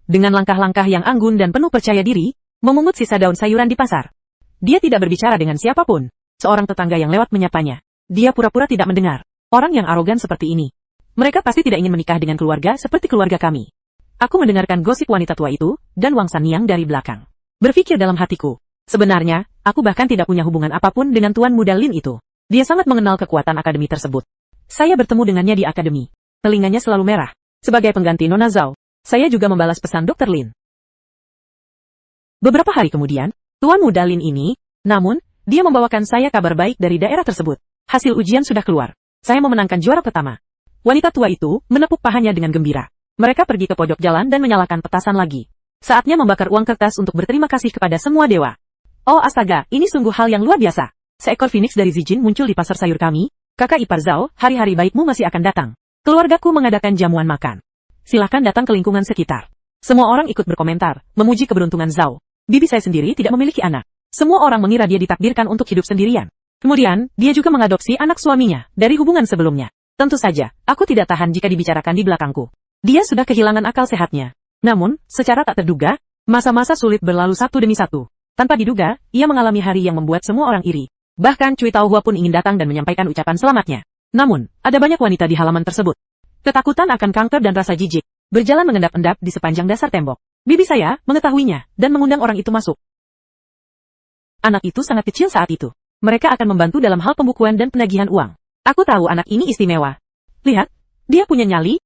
Dengan langkah-langkah yang anggun dan penuh percaya diri, memungut sisa daun sayuran di pasar. Dia tidak berbicara dengan siapapun. Seorang tetangga yang lewat menyapanya. Dia pura-pura tidak mendengar. Orang yang arogan seperti ini. Mereka pasti tidak ingin menikah dengan keluarga seperti keluarga kami. Aku mendengarkan gosip wanita tua itu, dan Wang Saniang dari belakang. Berpikir dalam hatiku. Sebenarnya, aku bahkan tidak punya hubungan apapun dengan Tuan Muda Lin itu. Dia sangat mengenal kekuatan akademi tersebut. Saya bertemu dengannya di akademi. Telinganya selalu merah. Sebagai pengganti Nona Zhao, saya juga membalas pesan Dr. Lin. Beberapa hari kemudian, Tuan Muda Lin ini, namun, dia membawakan saya kabar baik dari daerah tersebut. Hasil ujian sudah keluar. Saya memenangkan juara pertama. Wanita tua itu menepuk pahanya dengan gembira. Mereka pergi ke pojok jalan dan menyalakan petasan lagi. Saatnya membakar uang kertas untuk berterima kasih kepada semua dewa. Oh astaga, ini sungguh hal yang luar biasa. Seekor phoenix dari Zijin muncul di pasar sayur kami. Kakak ipar Zhao, hari-hari baikmu masih akan datang. Keluargaku mengadakan jamuan makan. Silahkan datang ke lingkungan sekitar. Semua orang ikut berkomentar, memuji keberuntungan Zhao. Bibi saya sendiri tidak memiliki anak. Semua orang mengira dia ditakdirkan untuk hidup sendirian. Kemudian, dia juga mengadopsi anak suaminya dari hubungan sebelumnya. Tentu saja, aku tidak tahan jika dibicarakan di belakangku. Dia sudah kehilangan akal sehatnya. Namun, secara tak terduga, masa-masa sulit berlalu satu demi satu. Tanpa diduga, ia mengalami hari yang membuat semua orang iri. Bahkan Cui Taohua pun ingin datang dan menyampaikan ucapan selamatnya. Namun, ada banyak wanita di halaman tersebut. Ketakutan akan kanker dan rasa jijik berjalan mengendap-endap di sepanjang dasar tembok. Bibi saya mengetahuinya dan mengundang orang itu masuk. Anak itu sangat kecil saat itu. Mereka akan membantu dalam hal pembukuan dan penagihan uang. Aku tahu anak ini istimewa. Lihat, dia punya nyali.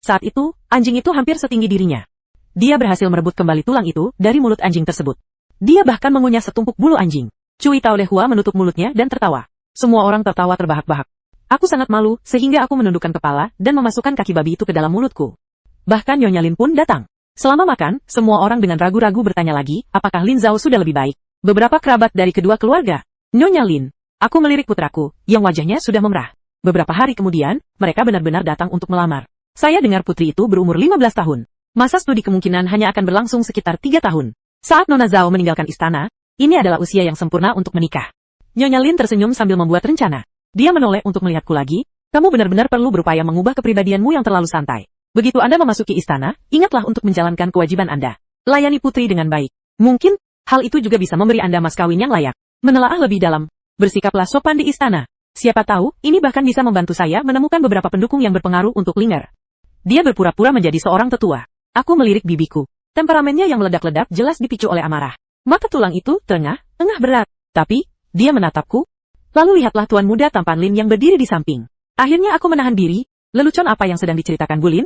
Saat itu, anjing itu hampir setinggi dirinya. Dia berhasil merebut kembali tulang itu dari mulut anjing tersebut. Dia bahkan mengunyah setumpuk bulu anjing. Cui Taohua menutup mulutnya dan tertawa. Semua orang tertawa terbahak-bahak. Aku sangat malu, sehingga aku menundukkan kepala dan memasukkan kaki babi itu ke dalam mulutku. Bahkan Nyonya Lin pun datang. Selama makan, semua orang dengan ragu-ragu bertanya lagi, apakah Lin Zhao sudah lebih baik. Beberapa kerabat dari kedua keluarga. Nyonya Lin, aku melirik putraku, yang wajahnya sudah memerah. Beberapa hari kemudian, mereka benar-benar datang untuk melamar. Saya dengar putri itu berumur 15 tahun. Masa studi kemungkinan hanya akan berlangsung sekitar 3 tahun. Saat Nona Zhao meninggalkan istana, ini adalah usia yang sempurna untuk menikah. Nyonya Lin tersenyum sambil membuat rencana. Dia menoleh untuk melihatku lagi. Kamu benar-benar perlu berupaya mengubah kepribadianmu yang terlalu santai. Begitu Anda memasuki istana, ingatlah untuk menjalankan kewajiban Anda. Layani putri dengan baik. Mungkin, hal itu juga bisa memberi Anda mas kawin yang layak. Menelaah lebih dalam. Bersikaplah sopan di istana. Siapa tahu, ini bahkan bisa membantu saya menemukan beberapa pendukung yang berpengaruh untuk Linger. Dia berpura-pura menjadi seorang tetua. Aku melirik bibiku. Temperamennya yang meledak-ledak jelas dipicu oleh amarah. Mata tulang itu engah berat. Tapi, dia menatapku. Lalu lihatlah tuan muda tampan Lin yang berdiri di samping. Akhirnya aku menahan diri. Lelucon apa yang sedang diceritakan Bu Lin?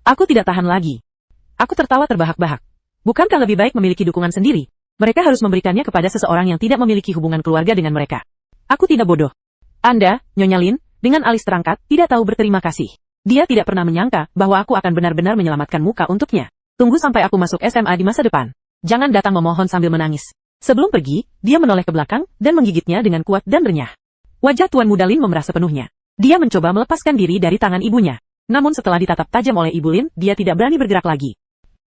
Aku tidak tahan lagi. Aku tertawa terbahak-bahak. Bukankah lebih baik memiliki dukungan sendiri? Mereka harus memberikannya kepada seseorang yang tidak memiliki hubungan keluarga dengan mereka. Aku tidak bodoh. Anda, Nyonya Lin, dengan alis terangkat, tidak tahu berterima kasih. Dia tidak pernah menyangka bahwa aku akan benar-benar menyelamatkan muka untuknya. Tunggu sampai aku masuk SMA di masa depan. Jangan datang memohon sambil menangis. Sebelum pergi, dia menoleh ke belakang dan menggigitnya dengan kuat dan renyah. Wajah Tuan Muda Lin memerah sepenuhnya. Dia mencoba melepaskan diri dari tangan ibunya. Namun setelah ditatap tajam oleh Ibu Lin, dia tidak berani bergerak lagi.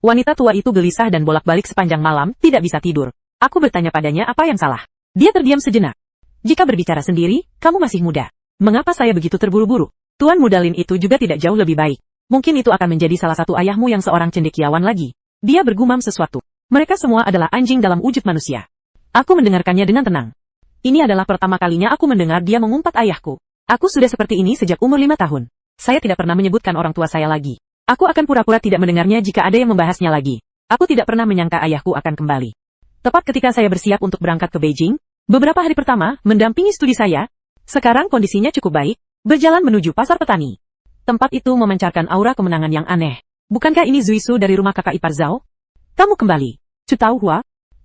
Wanita tua itu gelisah dan bolak-balik sepanjang malam, tidak bisa tidur. Aku bertanya padanya apa yang salah. Dia terdiam sejenak. Jika berbicara sendiri, kamu masih muda. Mengapa saya begitu terburu-buru? Tuan Muda Lin itu juga tidak jauh lebih baik. Mungkin itu akan menjadi salah satu ayahmu yang seorang cendekiawan lagi. Dia bergumam sesuatu. Mereka semua adalah anjing dalam wujud manusia. Aku mendengarkannya dengan tenang. Ini adalah pertama kalinya aku mendengar dia mengumpat ayahku. Aku sudah seperti ini sejak umur 5 tahun. Saya tidak pernah menyebutkan orang tua saya lagi. Aku akan pura-pura tidak mendengarnya jika ada yang membahasnya lagi. Aku tidak pernah menyangka ayahku akan kembali. Tepat ketika saya bersiap untuk berangkat ke Beijing, beberapa hari pertama mendampingi studi saya, sekarang kondisinya cukup baik, berjalan menuju pasar petani. Tempat itu memancarkan aura kemenangan yang aneh. Bukankah ini Zuisu dari rumah kakak ipar Zhao? Kamu kembali. Cui Taohua?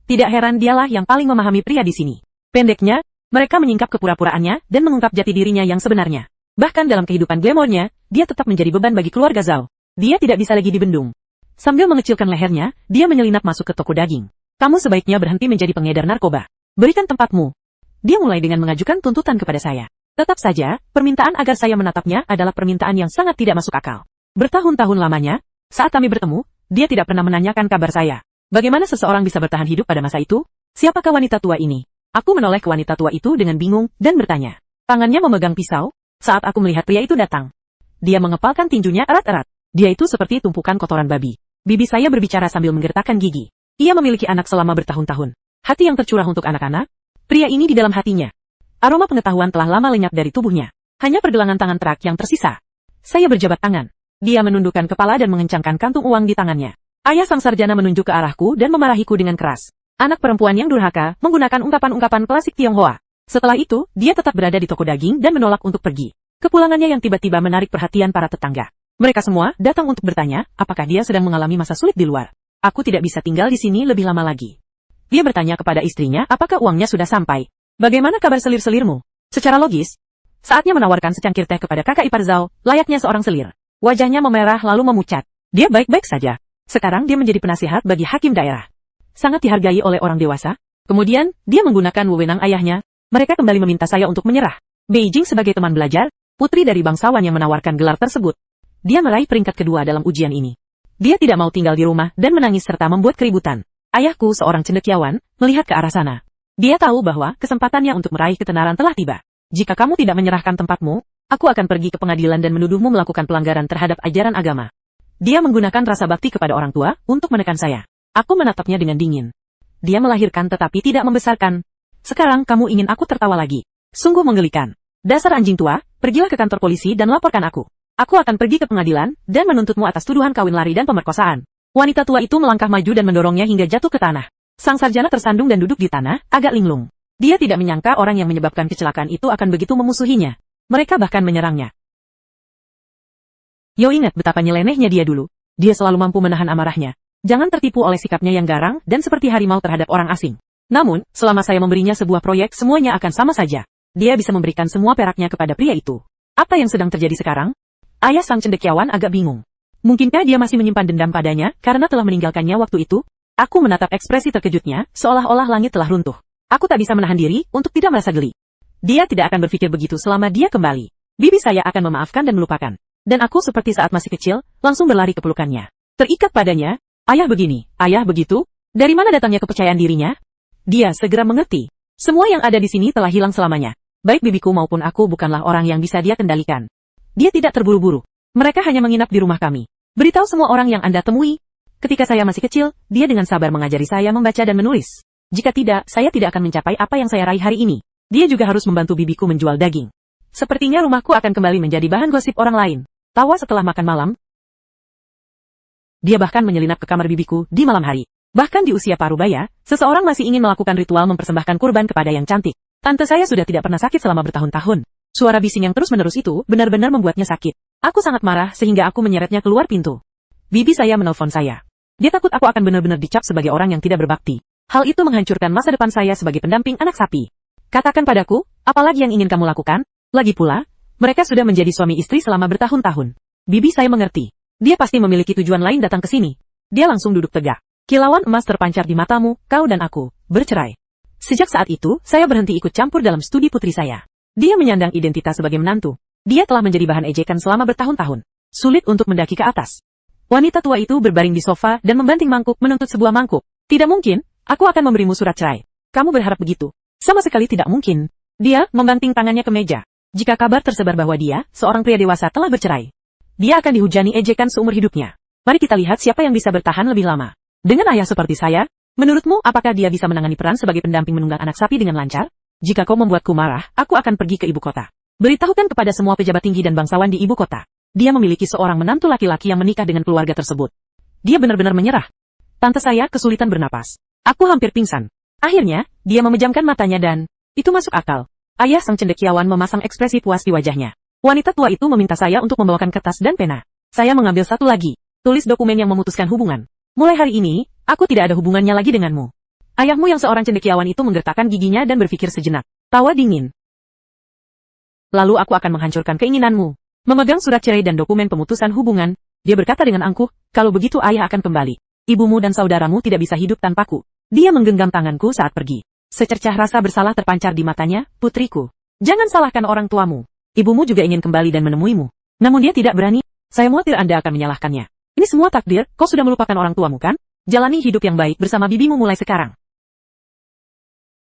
Tidak heran dialah yang paling memahami pria di sini. Pendeknya, mereka menyingkap kepura-puraannya dan mengungkap jati dirinya yang sebenarnya. Bahkan dalam kehidupan glamornya, dia tetap menjadi beban bagi keluarga Zhao. Dia tidak bisa lagi dibendung. Sambil mengecilkan lehernya, dia menyelinap masuk ke toko daging. Kamu sebaiknya berhenti menjadi pengedar narkoba. Berikan tempatmu. Dia mulai dengan mengajukan tuntutan kepada saya. Tetap saja, permintaan agar saya menatapnya adalah permintaan yang sangat tidak masuk akal. Bertahun-tahun lamanya, saat kami bertemu, dia tidak pernah menanyakan kabar saya. Bagaimana seseorang bisa bertahan hidup pada masa itu? Siapakah wanita tua ini? Aku menoleh ke wanita tua itu dengan bingung dan bertanya. Tangannya memegang pisau, saat aku melihat pria itu datang. Dia mengepalkan tinjunya erat-erat. Dia itu seperti tumpukan kotoran babi. Bibi saya berbicara sambil menggertakkan gigi. Ia memiliki anak selama bertahun-tahun. Hati yang tercurah untuk anak-anak. Pria ini di dalam hatinya. Aroma pengetahuan telah lama lenyap dari tubuhnya. Hanya pergelangan tangan terak yang tersisa. Saya berjabat tangan. Dia menundukkan kepala dan mengencangkan kantung uang di tangannya. Ayah sang sarjana menunjuk ke arahku dan memarahiku dengan keras. Anak perempuan yang durhaka, menggunakan ungkapan-ungkapan klasik Tionghoa. Setelah itu, dia tetap berada di toko daging dan menolak untuk pergi. Kepulangannya yang tiba-tiba menarik perhatian para tetangga. Mereka semua datang untuk bertanya, apakah dia sedang mengalami masa sulit di luar. Aku tidak bisa tinggal di sini lebih lama lagi. Dia bertanya kepada istrinya apakah uangnya sudah sampai. Bagaimana kabar selir-selirmu? Secara logis, saatnya menawarkan secangkir teh kepada kakak ipar Zhao, layaknya seorang selir. Wajahnya memerah lalu memucat. Dia baik-baik saja. Sekarang dia menjadi penasihat bagi hakim daerah. Sangat dihargai oleh orang dewasa. Kemudian, dia menggunakan wewenang ayahnya. Mereka kembali meminta saya untuk menyerah. Beijing sebagai teman belajar, putri dari bangsawan yang menawarkan gelar tersebut. Dia meraih peringkat kedua dalam ujian ini. Dia tidak mau tinggal di rumah dan menangis serta membuat keributan. Ayahku seorang cendekiawan, melihat ke arah sana. Dia tahu bahwa kesempatannya untuk meraih ketenaran telah tiba. Jika kamu tidak menyerahkan tempatmu, aku akan pergi ke pengadilan dan menuduhmu melakukan pelanggaran terhadap ajaran agama. Dia menggunakan rasa bakti kepada orang tua untuk menekan saya. Aku menatapnya dengan dingin. Dia melahirkan tetapi tidak membesarkan. Sekarang kamu ingin aku tertawa lagi. Sungguh menggelikan. Dasar anjing tua, pergilah ke kantor polisi dan laporkan aku. Aku akan pergi ke pengadilan dan menuntutmu atas tuduhan kawin lari dan pemerkosaan. Wanita tua itu melangkah maju dan mendorongnya hingga jatuh ke tanah. Sang sarjana tersandung dan duduk di tanah, agak linglung. Dia tidak menyangka orang yang menyebabkan kecelakaan itu akan begitu memusuhinya. Mereka bahkan menyerangnya. Yo ingat betapa nyelenehnya dia dulu. Dia selalu mampu menahan amarahnya. Jangan tertipu oleh sikapnya yang garang dan seperti harimau terhadap orang asing. Namun, selama saya memberinya sebuah proyek semuanya akan sama saja. Dia bisa memberikan semua peraknya kepada pria itu. Apa yang sedang terjadi sekarang? Ayah sang cendekiawan agak bingung. Mungkinkah dia masih menyimpan dendam padanya karena telah meninggalkannya waktu itu? Aku menatap ekspresi terkejutnya, seolah-olah langit telah runtuh. Aku tak bisa menahan diri untuk tidak merasa geli. Dia tidak akan berpikir begitu selama dia kembali. Bibi saya akan memaafkan dan melupakan. Dan aku seperti saat masih kecil, langsung berlari ke pelukannya. Terikat padanya, ayah begini, ayah begitu. Dari mana datangnya kepercayaan dirinya? Dia segera mengerti. Semua yang ada di sini telah hilang selamanya. Baik bibiku maupun aku bukanlah orang yang bisa dia kendalikan. Dia tidak terburu-buru. Mereka hanya menginap di rumah kami. Beritahu semua orang yang Anda temui. Ketika saya masih kecil, dia dengan sabar mengajari saya membaca dan menulis. Jika tidak, saya tidak akan mencapai apa yang saya raih hari ini. Dia juga harus membantu bibiku menjual daging. Sepertinya rumahku akan kembali menjadi bahan gosip orang lain. Tawa setelah makan malam. Dia bahkan menyelinap ke kamar bibiku di malam hari. Bahkan di usia parubaya, seseorang masih ingin melakukan ritual mempersembahkan kurban kepada yang cantik. Tante saya sudah tidak pernah sakit selama bertahun-tahun. Suara bising yang terus-menerus itu benar-benar membuatnya sakit. Aku sangat marah sehingga aku menyeretnya keluar pintu. Bibi saya menelpon saya. Dia takut aku akan benar-benar dicap sebagai orang yang tidak berbakti. Hal itu menghancurkan masa depan saya sebagai pendamping anak sapi. Katakan padaku, apalagi yang ingin kamu lakukan? Lagi pula, mereka sudah menjadi suami istri selama bertahun-tahun. Bibi saya mengerti. Dia pasti memiliki tujuan lain datang ke sini. Dia langsung duduk tegak. Kilauan emas terpancar di matamu, kau dan aku, bercerai. Sejak saat itu, saya berhenti ikut campur dalam studi putri saya. Dia menyandang identitas sebagai menantu. Dia telah menjadi bahan ejekan selama bertahun-tahun. Sulit untuk mendaki ke atas. Wanita tua itu berbaring di sofa dan membanting mangkuk menuntut sebuah mangkuk. Tidak mungkin, aku akan memberimu surat cerai. Kamu berharap begitu? Sama sekali tidak mungkin. Dia membanting tangannya ke meja. Jika kabar tersebar bahwa dia, seorang pria dewasa telah bercerai, dia akan dihujani ejekan seumur hidupnya. Mari kita lihat siapa yang bisa bertahan lebih lama. Dengan ayah seperti saya, menurutmu apakah dia bisa menangani peran sebagai pendamping menunggang anak sapi dengan lancar? Jika kau membuatku marah, aku akan pergi ke ibu kota. Beritahukan kepada semua pejabat tinggi dan bangsawan di ibu kota. Dia memiliki seorang menantu laki-laki yang menikah dengan keluarga tersebut. Dia benar-benar menyerah. Tante saya kesulitan bernapas. Aku hampir pingsan. Akhirnya, dia memejamkan matanya dan, itu masuk akal. Ayah sang cendekiawan memasang ekspresi puas di wajahnya. Wanita tua itu meminta saya untuk membawakan kertas dan pena. Saya mengambil satu lagi. Tulis dokumen yang memutuskan hubungan. Mulai hari ini, aku tidak ada hubungannya lagi denganmu. Ayahmu yang seorang cendekiawan itu menggertakkan giginya dan berpikir sejenak. Tawa dingin. Lalu aku akan menghancurkan keinginanmu. Memegang surat cerai dan dokumen pemutusan hubungan, dia berkata dengan angkuh, kalau begitu ayah akan kembali. Ibumu dan saudaramu tidak bisa hidup tanpaku. Dia menggenggam tanganku saat pergi. Secercah rasa bersalah terpancar di matanya, putriku. Jangan salahkan orang tuamu. Ibumu juga ingin kembali dan menemuimu. Namun dia tidak berani. Saya khawatir Anda akan menyalahkannya. Ini semua takdir, kau sudah melupakan orang tuamu kan? Jalani hidup yang baik bersama bibimu mulai sekarang.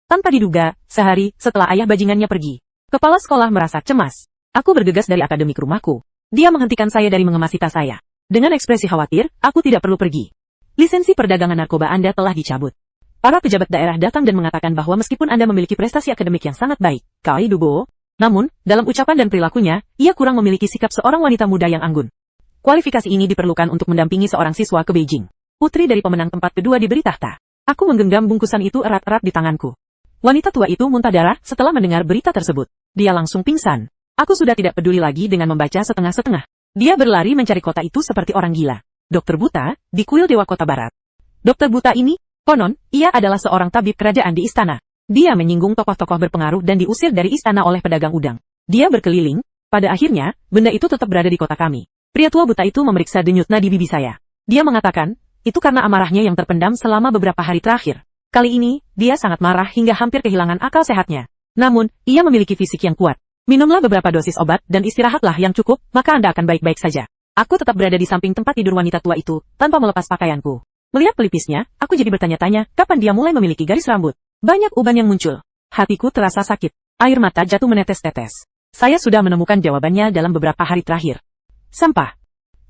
Tanpa diduga, sehari setelah ayah bajingannya pergi, kepala sekolah merasa cemas. Aku bergegas dari akademik rumahku. Dia menghentikan saya dari mengemasi tas saya. Dengan ekspresi khawatir, aku tidak perlu pergi. Lisensi perdagangan narkoba Anda telah dicabut. Para pejabat daerah datang dan mengatakan bahwa meskipun Anda memiliki prestasi akademik yang sangat baik, Kai Dubo, namun, dalam ucapan dan perilakunya, ia kurang memiliki sikap seorang wanita muda yang anggun. Kualifikasi ini diperlukan untuk mendampingi seorang siswa ke Beijing. Putri dari pemenang tempat kedua diberi tahta. Aku menggenggam bungkusan itu erat-erat di tanganku. Wanita tua itu muntah darah setelah mendengar berita tersebut. Dia langsung pingsan. Aku sudah tidak peduli lagi dengan membaca setengah-setengah. Dia berlari mencari kota itu seperti orang gila. Dokter Buta, di kuil Dewa Kota Barat. Dokter Buta ini, konon, ia adalah seorang tabib kerajaan di istana. Dia menyinggung tokoh-tokoh berpengaruh dan diusir dari istana oleh pedagang udang. Dia berkeliling, pada akhirnya, benda itu tetap berada di kota kami. Pria tua buta itu memeriksa denyut nadi bibi saya. Dia mengatakan, itu karena amarahnya yang terpendam selama beberapa hari terakhir. Kali ini, dia sangat marah hingga hampir kehilangan akal sehatnya. Namun, ia memiliki fisik yang kuat. Minumlah beberapa dosis obat dan istirahatlah yang cukup, maka Anda akan baik-baik saja. Aku tetap berada di samping tempat tidur wanita tua itu, tanpa melepas pakaianku. Melihat pelipisnya, aku jadi bertanya-tanya, kapan dia mulai memiliki garis rambut. Banyak uban yang muncul. Hatiku terasa sakit. Air mata jatuh menetes-tetes. Saya sudah menemukan jawabannya dalam beberapa hari terakhir. Sampah.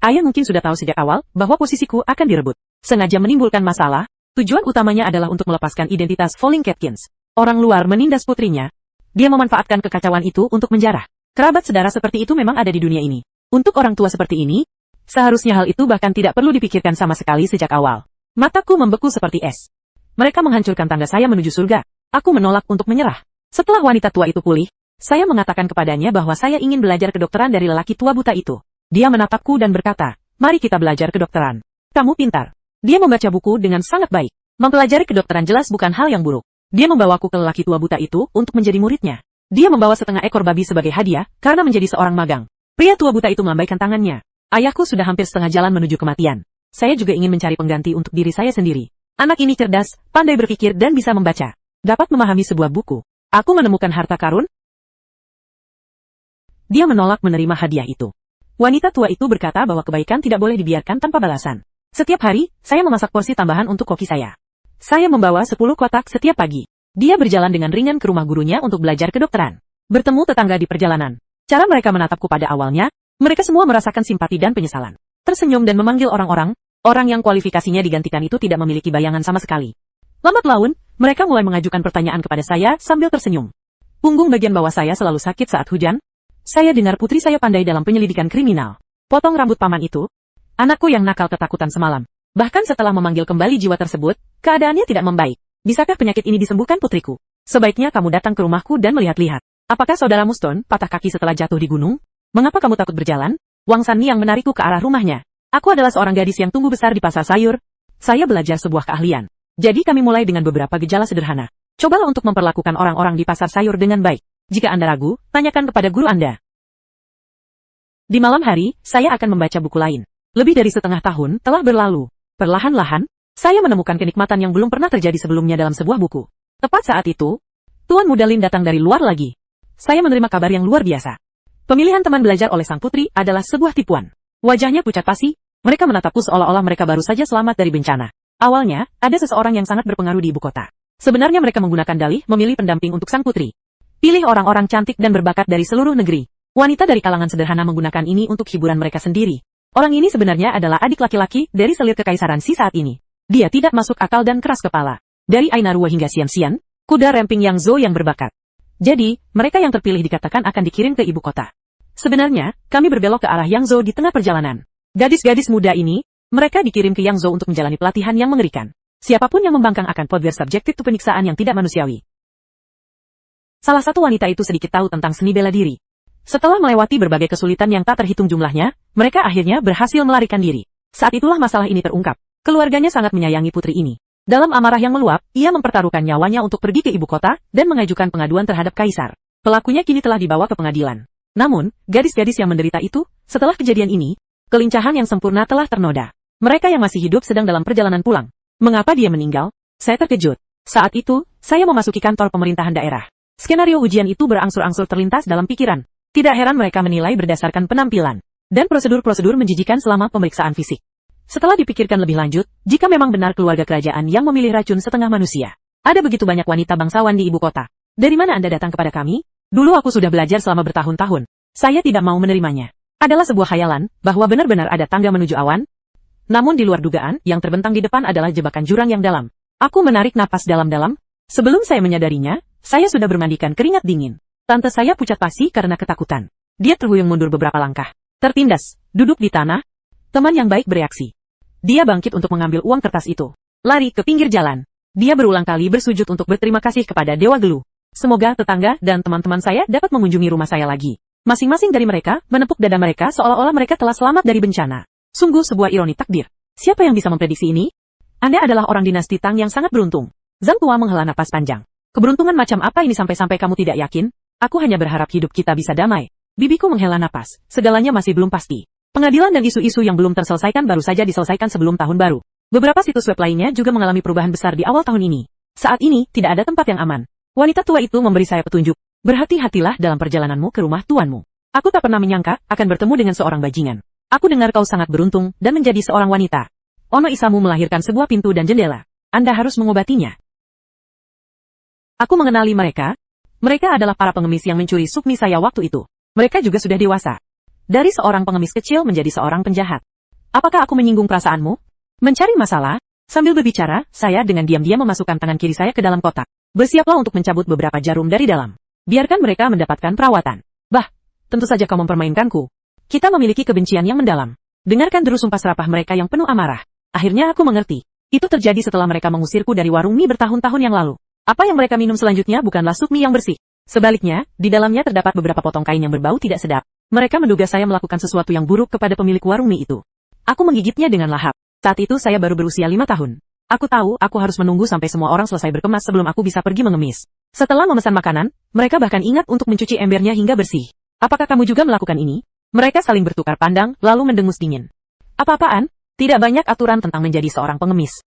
Ayah mungkin sudah tahu sejak awal bahwa posisiku akan direbut. Sengaja menimbulkan masalah, tujuan utamanya adalah untuk melepaskan identitas Falling Catkins. Orang luar menindas putrinya. Dia memanfaatkan kekacauan itu untuk menjarah. Kerabat saudara seperti itu memang ada di dunia ini. Untuk orang tua seperti ini, seharusnya hal itu bahkan tidak perlu dipikirkan sama sekali sejak awal. Mataku membeku seperti es. Mereka menghancurkan tangga saya menuju surga. Aku menolak untuk menyerah. Setelah wanita tua itu pulih, saya mengatakan kepadanya bahwa saya ingin belajar kedokteran dari lelaki tua buta itu. Dia menatapku dan berkata, "Mari kita belajar kedokteran. Kamu pintar." Dia membaca buku dengan sangat baik. Mempelajari kedokteran jelas bukan hal yang buruk. Dia membawaku ke lelaki tua buta itu untuk menjadi muridnya. Dia membawa setengah ekor babi sebagai hadiah karena menjadi seorang magang. Pria tua buta itu melambaikan tangannya. Ayahku sudah hampir setengah jalan menuju kematian. Saya juga ingin mencari pengganti untuk diri saya sendiri. Anak ini cerdas, pandai berpikir dan bisa membaca. Dapat memahami sebuah buku. Aku menemukan harta karun. Dia menolak menerima hadiah itu. Wanita tua itu berkata bahwa kebaikan tidak boleh dibiarkan tanpa balasan. Setiap hari, saya memasak porsi tambahan untuk koki saya. Saya membawa 10 kotak setiap pagi. Dia berjalan dengan ringan ke rumah gurunya untuk belajar kedokteran. Bertemu tetangga di perjalanan. Cara mereka menatapku pada awalnya, mereka semua merasakan simpati dan penyesalan. Tersenyum dan memanggil orang-orang, orang yang kualifikasinya digantikan itu tidak memiliki bayangan sama sekali. Lambat laun, mereka mulai mengajukan pertanyaan kepada saya sambil tersenyum. Punggung bagian bawah saya selalu sakit saat hujan. Saya dengar putri saya pandai dalam penyelidikan kriminal. Potong rambut paman itu. Anakku yang nakal ketakutan semalam. Bahkan setelah memanggil kembali jiwa tersebut, keadaannya tidak membaik. Bisakah penyakit ini disembuhkan putriku? Sebaiknya kamu datang ke rumahku dan melihat-lihat. Apakah saudaramu Stone patah kaki setelah jatuh di gunung? Mengapa kamu takut berjalan? Wang Sanni yang menarikku ke arah rumahnya. Aku adalah seorang gadis yang tumbuh besar di pasar sayur. Saya belajar sebuah keahlian. Jadi kami mulai dengan beberapa gejala sederhana. Cobalah untuk memperlakukan orang-orang di pasar sayur dengan baik. Jika Anda ragu, tanyakan kepada guru Anda. Di malam hari, saya akan membaca buku lain. Lebih dari setengah tahun telah berlalu. Perlahan-lahan, saya menemukan kenikmatan yang belum pernah terjadi sebelumnya dalam sebuah buku. Tepat saat itu, Tuan Muda Lin datang dari luar lagi. Saya menerima kabar yang luar biasa. Pemilihan teman belajar oleh sang putri adalah sebuah tipuan. Wajahnya pucat pasi, mereka menatapku seolah-olah mereka baru saja selamat dari bencana. Awalnya, ada seseorang yang sangat berpengaruh di ibu kota. Sebenarnya mereka menggunakan dalih memilih pendamping untuk sang putri. Pilih orang-orang cantik dan berbakat dari seluruh negeri. Wanita dari kalangan sederhana menggunakan ini untuk hiburan mereka sendiri. Orang ini sebenarnya adalah adik laki-laki dari selir kekaisaran Si saat ini. Dia tidak masuk akal dan keras kepala. Dari Ainarua hingga Xian-Xian, kuda remping Yang Zhou yang berbakat. Jadi, mereka yang terpilih dikatakan akan dikirim ke ibu kota. Sebenarnya, kami berbelok ke arah Yang Zhou di tengah perjalanan. Gadis-gadis muda ini, mereka dikirim ke Yang Zhou untuk menjalani pelatihan yang mengerikan. Siapapun yang membangkang akan podver subjektif penyiksaan yang tidak manusiawi. Salah satu wanita itu sedikit tahu tentang seni bela diri. Setelah melewati berbagai kesulitan yang tak terhitung jumlahnya, mereka akhirnya berhasil melarikan diri. Saat itulah masalah ini terungkap. Keluarganya sangat menyayangi putri ini. Dalam amarah yang meluap, ia mempertaruhkan nyawanya untuk pergi ke ibu kota dan mengajukan pengaduan terhadap kaisar. Pelakunya kini telah dibawa ke pengadilan. Namun, gadis-gadis yang menderita itu, setelah kejadian ini, kelincahan yang sempurna telah ternoda. Mereka yang masih hidup sedang dalam perjalanan pulang. Mengapa dia meninggal? Saya terkejut. Saat itu, saya memasuki kantor pemerintahan daerah. Skenario ujian itu berangsur-angsur terlintas dalam pikiran. Tidak heran mereka menilai berdasarkan penampilan dan prosedur-prosedur menjijikan selama pemeriksaan fisik. Setelah dipikirkan lebih lanjut, jika memang benar keluarga kerajaan yang memilih racun setengah manusia, ada begitu banyak wanita bangsawan di ibu kota. Dari mana Anda datang kepada kami? Dulu aku sudah belajar selama bertahun-tahun. Saya tidak mau menerimanya. Adalah sebuah khayalan bahwa benar-benar ada tangga menuju awan. Namun di luar dugaan, yang terbentang di depan adalah jebakan jurang yang dalam. Aku menarik napas dalam-dalam. Sebelum saya menyadarinya, saya sudah bermandikan keringat dingin. Tante saya pucat pasi karena ketakutan. Dia terhuyung mundur beberapa langkah. Tertindas, duduk di tanah. Teman yang baik bereaksi. Dia bangkit untuk mengambil uang kertas itu. Lari ke pinggir jalan. Dia berulang kali bersujud untuk berterima kasih kepada Dewa Geluh. Semoga tetangga dan teman-teman saya dapat mengunjungi rumah saya lagi. Masing-masing dari mereka menepuk dada mereka seolah-olah mereka telah selamat dari bencana. Sungguh sebuah ironi takdir. Siapa yang bisa memprediksi ini? Anda adalah orang dinasti Tang yang sangat beruntung. Zhang Tua menghela napas panjang. Keberuntungan macam apa ini sampai-sampai kamu tidak yakin? Aku hanya berharap hidup kita bisa damai. Bibiku menghela napas. Segalanya masih belum pasti. Pengadilan dan isu-isu yang belum terselesaikan baru saja diselesaikan sebelum tahun baru. Beberapa situs web lainnya juga mengalami perubahan besar di awal tahun ini. Saat ini, tidak ada tempat yang aman. Wanita tua itu memberi saya petunjuk. Berhati-hatilah dalam perjalananmu ke rumah tuanmu. Aku tak pernah menyangka akan bertemu dengan seorang bajingan. Aku dengar kau sangat beruntung dan menjadi seorang wanita. Ono Isamu melahirkan sebuah pintu dan jendela. Anda harus mengobatinya. Aku mengenali mereka. Mereka adalah para pengemis yang mencuri sukmi saya waktu itu. Mereka juga sudah dewasa. Dari seorang pengemis kecil menjadi seorang penjahat. Apakah aku menyinggung perasaanmu? Mencari masalah? Sambil berbicara, saya dengan diam-diam memasukkan tangan kiri saya ke dalam kotak. Bersiaplah untuk mencabut beberapa jarum dari dalam. Biarkan mereka mendapatkan perawatan. Bah, tentu saja kau mempermainkanku. Kita memiliki kebencian yang mendalam. Dengarkan deru sumpah serapah mereka yang penuh amarah. Akhirnya aku mengerti. Itu terjadi setelah mereka mengusirku dari warung mie bertahun-tahun yang lalu. Apa yang mereka minum selanjutnya bukanlah sup mie yang bersih. Sebaliknya, di dalamnya terdapat beberapa potong kain yang berbau tidak sedap. Mereka menduga saya melakukan sesuatu yang buruk kepada pemilik warung mie itu. Aku menggigitnya dengan lahap. Saat itu saya baru berusia 5 tahun. Aku tahu aku harus menunggu sampai semua orang selesai berkemas sebelum aku bisa pergi mengemis. Setelah memesan makanan, mereka bahkan ingat untuk mencuci embernya hingga bersih. Apakah kamu juga melakukan ini? Mereka saling bertukar pandang, lalu mendengus dingin. Apa-apaan? Tidak banyak aturan tentang menjadi seorang pengemis.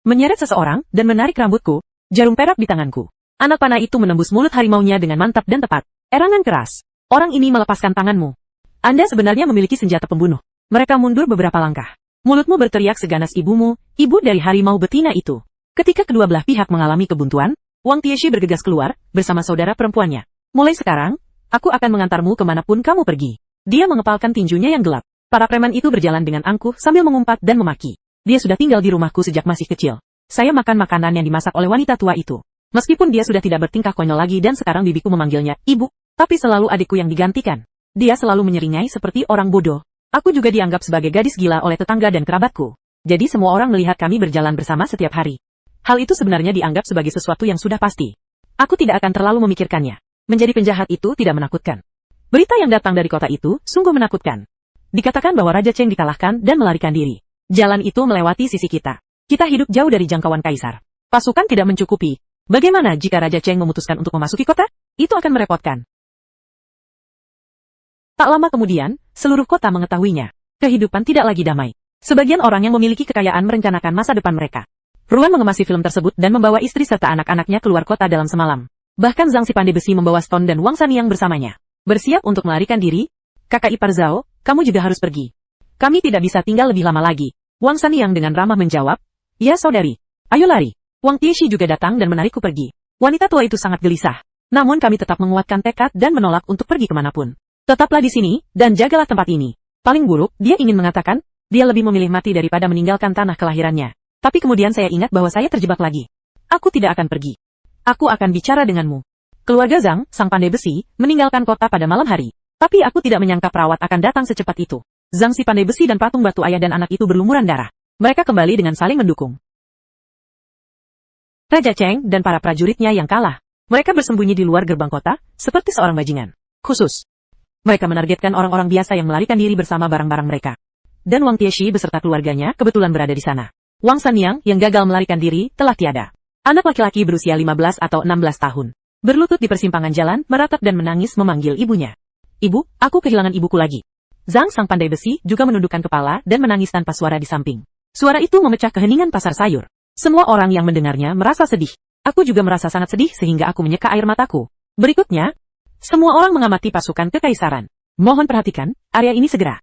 Menyeret seseorang dan menarik rambutku, jarum perak di tanganku. Anak panah itu menembus mulut harimaunya dengan mantap dan tepat. Erangan keras. Orang ini melepaskan tanganmu. Anda sebenarnya memiliki senjata pembunuh. Mereka mundur beberapa langkah. Mulutmu berteriak seganas ibumu, ibu dari harimau betina itu. Ketika kedua belah pihak mengalami kebuntuan, Wang Tieshi bergegas keluar, bersama saudara perempuannya. Mulai sekarang, aku akan mengantarmu kemanapun kamu pergi. Dia mengepalkan tinjunya yang gelap. Para preman itu berjalan dengan angkuh sambil mengumpat dan memaki. Dia sudah tinggal di rumahku sejak masih kecil. Saya makan makanan yang dimasak oleh wanita tua itu. Meskipun dia sudah tidak bertingkah konyol lagi dan sekarang bibiku memanggilnya ibu, tapi selalu adikku yang digantikan. Dia selalu menyeringai seperti orang bodoh. Aku juga dianggap sebagai gadis gila oleh tetangga dan kerabatku. Jadi semua orang melihat kami berjalan bersama setiap hari. Hal itu sebenarnya dianggap sebagai sesuatu yang sudah pasti. Aku tidak akan terlalu memikirkannya. Menjadi penjahat itu tidak menakutkan. Berita yang datang dari kota itu sungguh menakutkan. Dikatakan bahwa Raja Cheng dikalahkan dan melarikan diri. Jalan itu melewati sisi kita. Kita hidup jauh dari jangkauan kaisar. Pasukan tidak mencukupi. Bagaimana jika Raja Cheng memutuskan untuk memasuki kota? Itu akan merepotkan. Tak lama kemudian, seluruh kota mengetahuinya. Kehidupan tidak lagi damai. Sebagian orang yang memiliki kekayaan merencanakan masa depan mereka. Ruan mengemasi film tersebut dan membawa istri serta anak-anaknya keluar kota dalam semalam. Bahkan Zhang si pandai besi membawa Stone dan Wang Sanyang bersamanya. Bersiap untuk melarikan diri? Kakak ipar Zhao, kamu juga harus pergi. Kami tidak bisa tinggal lebih lama lagi. Wang Sanyang dengan ramah menjawab. Ya saudari, ayo lari. Wang Tieshi juga datang dan menarikku pergi. Wanita tua itu sangat gelisah. Namun kami tetap menguatkan tekad dan menolak untuk pergi kemanapun. Tetaplah di sini, dan jagalah tempat ini. Paling buruk, dia ingin mengatakan, dia lebih memilih mati daripada meninggalkan tanah kelahirannya. Tapi kemudian saya ingat bahwa saya terjebak lagi. Aku tidak akan pergi. Aku akan bicara denganmu. Keluarga Zhang, sang pandai besi, meninggalkan kota pada malam hari. Tapi aku tidak menyangka perawat akan datang secepat itu. Zhang si pandai besi dan patung batu ayah dan anak itu berlumuran darah. Mereka kembali dengan saling mendukung. Raja Cheng dan para prajuritnya yang kalah. Mereka bersembunyi di luar gerbang kota, seperti seorang bajingan. Khusus. Mereka menargetkan orang-orang biasa yang melarikan diri bersama barang-barang mereka. Dan Wang Tieshi beserta keluarganya kebetulan berada di sana. Wang Sanyang yang gagal melarikan diri telah tiada. Anak laki-laki berusia 15 atau 16 tahun. Berlutut di persimpangan jalan, meratap dan menangis memanggil ibunya. Ibu, aku kehilangan ibuku lagi. Zhang sang pandai besi juga menundukkan kepala dan menangis tanpa suara di samping. Suara itu memecah keheningan pasar sayur. Semua orang yang mendengarnya merasa sedih. Aku juga merasa sangat sedih sehingga aku menyeka air mataku. Berikutnya, semua orang mengamati pasukan kekaisaran. Mohon perhatikan, area ini segera.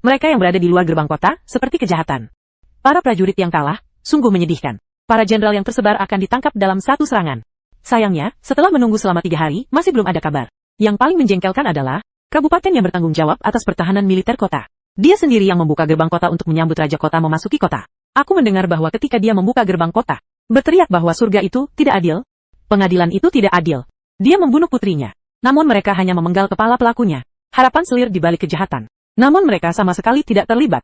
Mereka yang berada di luar gerbang kota, seperti kejahatan. Para prajurit yang kalah, sungguh menyedihkan. Para jenderal yang tersebar akan ditangkap dalam satu serangan. Sayangnya, setelah menunggu selama 3 hari, masih belum ada kabar. Yang paling menjengkelkan adalah, kabupaten yang bertanggung jawab atas pertahanan militer kota. Dia sendiri yang membuka gerbang kota untuk menyambut Raja Kota memasuki kota. Aku mendengar bahwa ketika dia membuka gerbang kota, berteriak bahwa surga itu tidak adil. Pengadilan itu tidak adil. Dia membunuh putrinya. Namun mereka hanya memenggal kepala pelakunya. Harapan selir di balik kejahatan. Namun mereka sama sekali tidak terlibat.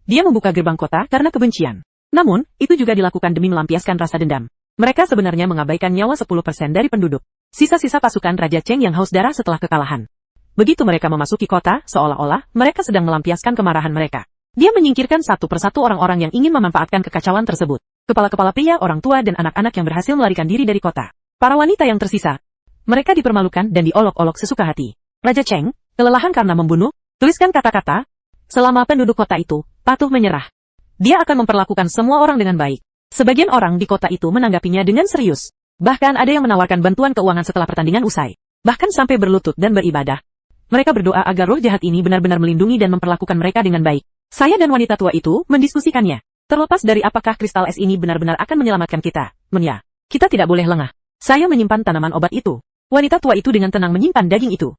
Dia membuka gerbang kota karena kebencian. Namun, itu juga dilakukan demi melampiaskan rasa dendam. Mereka sebenarnya mengabaikan nyawa 10% dari penduduk. Sisa-sisa pasukan Raja Cheng yang haus darah setelah kekalahan. Begitu mereka memasuki kota, seolah-olah mereka sedang melampiaskan kemarahan mereka. Dia menyingkirkan satu persatu orang-orang yang ingin memanfaatkan kekacauan tersebut. Kepala-kepala pria, orang tua dan anak-anak yang berhasil melarikan diri dari kota. Para wanita yang tersisa. Mereka dipermalukan dan diolok-olok sesuka hati. Raja Cheng, kelelahan karena membunuh, tuliskan kata-kata. Selama penduduk kota itu patuh menyerah. Dia akan memperlakukan semua orang dengan baik. Sebagian orang di kota itu menanggapinya dengan serius. Bahkan ada yang menawarkan bantuan keuangan setelah pertandingan usai. Bahkan sampai berlutut dan beribadah. Mereka berdoa agar roh jahat ini benar-benar melindungi dan memperlakukan mereka dengan baik. Saya dan wanita tua itu mendiskusikannya. Terlepas dari apakah kristal es ini benar-benar akan menyelamatkan kita, Menya, kita tidak boleh lengah. Saya menyimpan tanaman obat itu. Wanita tua itu dengan tenang menyimpan daging itu.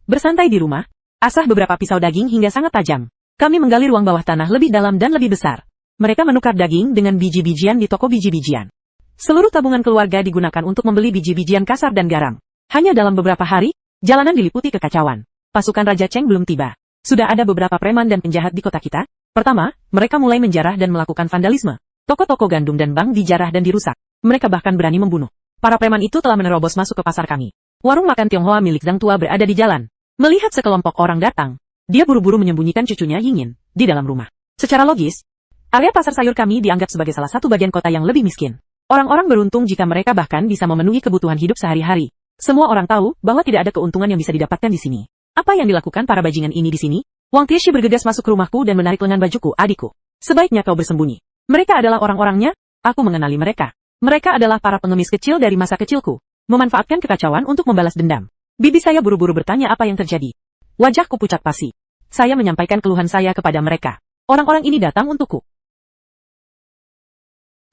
Bersantai di rumah, asah beberapa pisau daging hingga sangat tajam. Kami menggali ruang bawah tanah lebih dalam dan lebih besar. Mereka menukar daging dengan biji-bijian di toko biji-bijian. Seluruh tabungan keluarga digunakan untuk membeli biji-bijian kasar dan garam. Hanya dalam beberapa hari, jalanan diliputi kekacauan. Pasukan Raja Cheng belum tiba. Sudah ada beberapa preman dan penjahat di kota kita. Pertama, mereka mulai menjarah dan melakukan vandalisme. Toko-toko gandum dan bank dijarah dan dirusak. Mereka bahkan berani membunuh. Para preman itu telah menerobos masuk ke pasar kami. Warung makan Tionghoa milik Zhang Tua berada di jalan. Melihat sekelompok orang datang, dia buru-buru menyembunyikan cucunya Yingyin di dalam rumah. Secara logis, area pasar sayur kami dianggap sebagai salah satu bagian kota yang lebih miskin. Orang-orang beruntung jika mereka bahkan bisa memenuhi kebutuhan hidup sehari-hari. Semua orang tahu bahwa tidak ada keuntungan yang bisa didapatkan di sini. Apa yang dilakukan para bajingan ini di sini? Wang Tieshi bergegas masuk ke rumahku dan menarik lengan bajuku, adikku. Sebaiknya kau bersembunyi. Mereka adalah orang-orangnya, aku mengenali mereka. Mereka adalah para pengemis kecil dari masa kecilku. Memanfaatkan kekacauan untuk membalas dendam. Bibi saya buru-buru bertanya apa yang terjadi. Wajahku pucat pasi. Saya menyampaikan keluhan saya kepada mereka. Orang-orang ini datang untukku.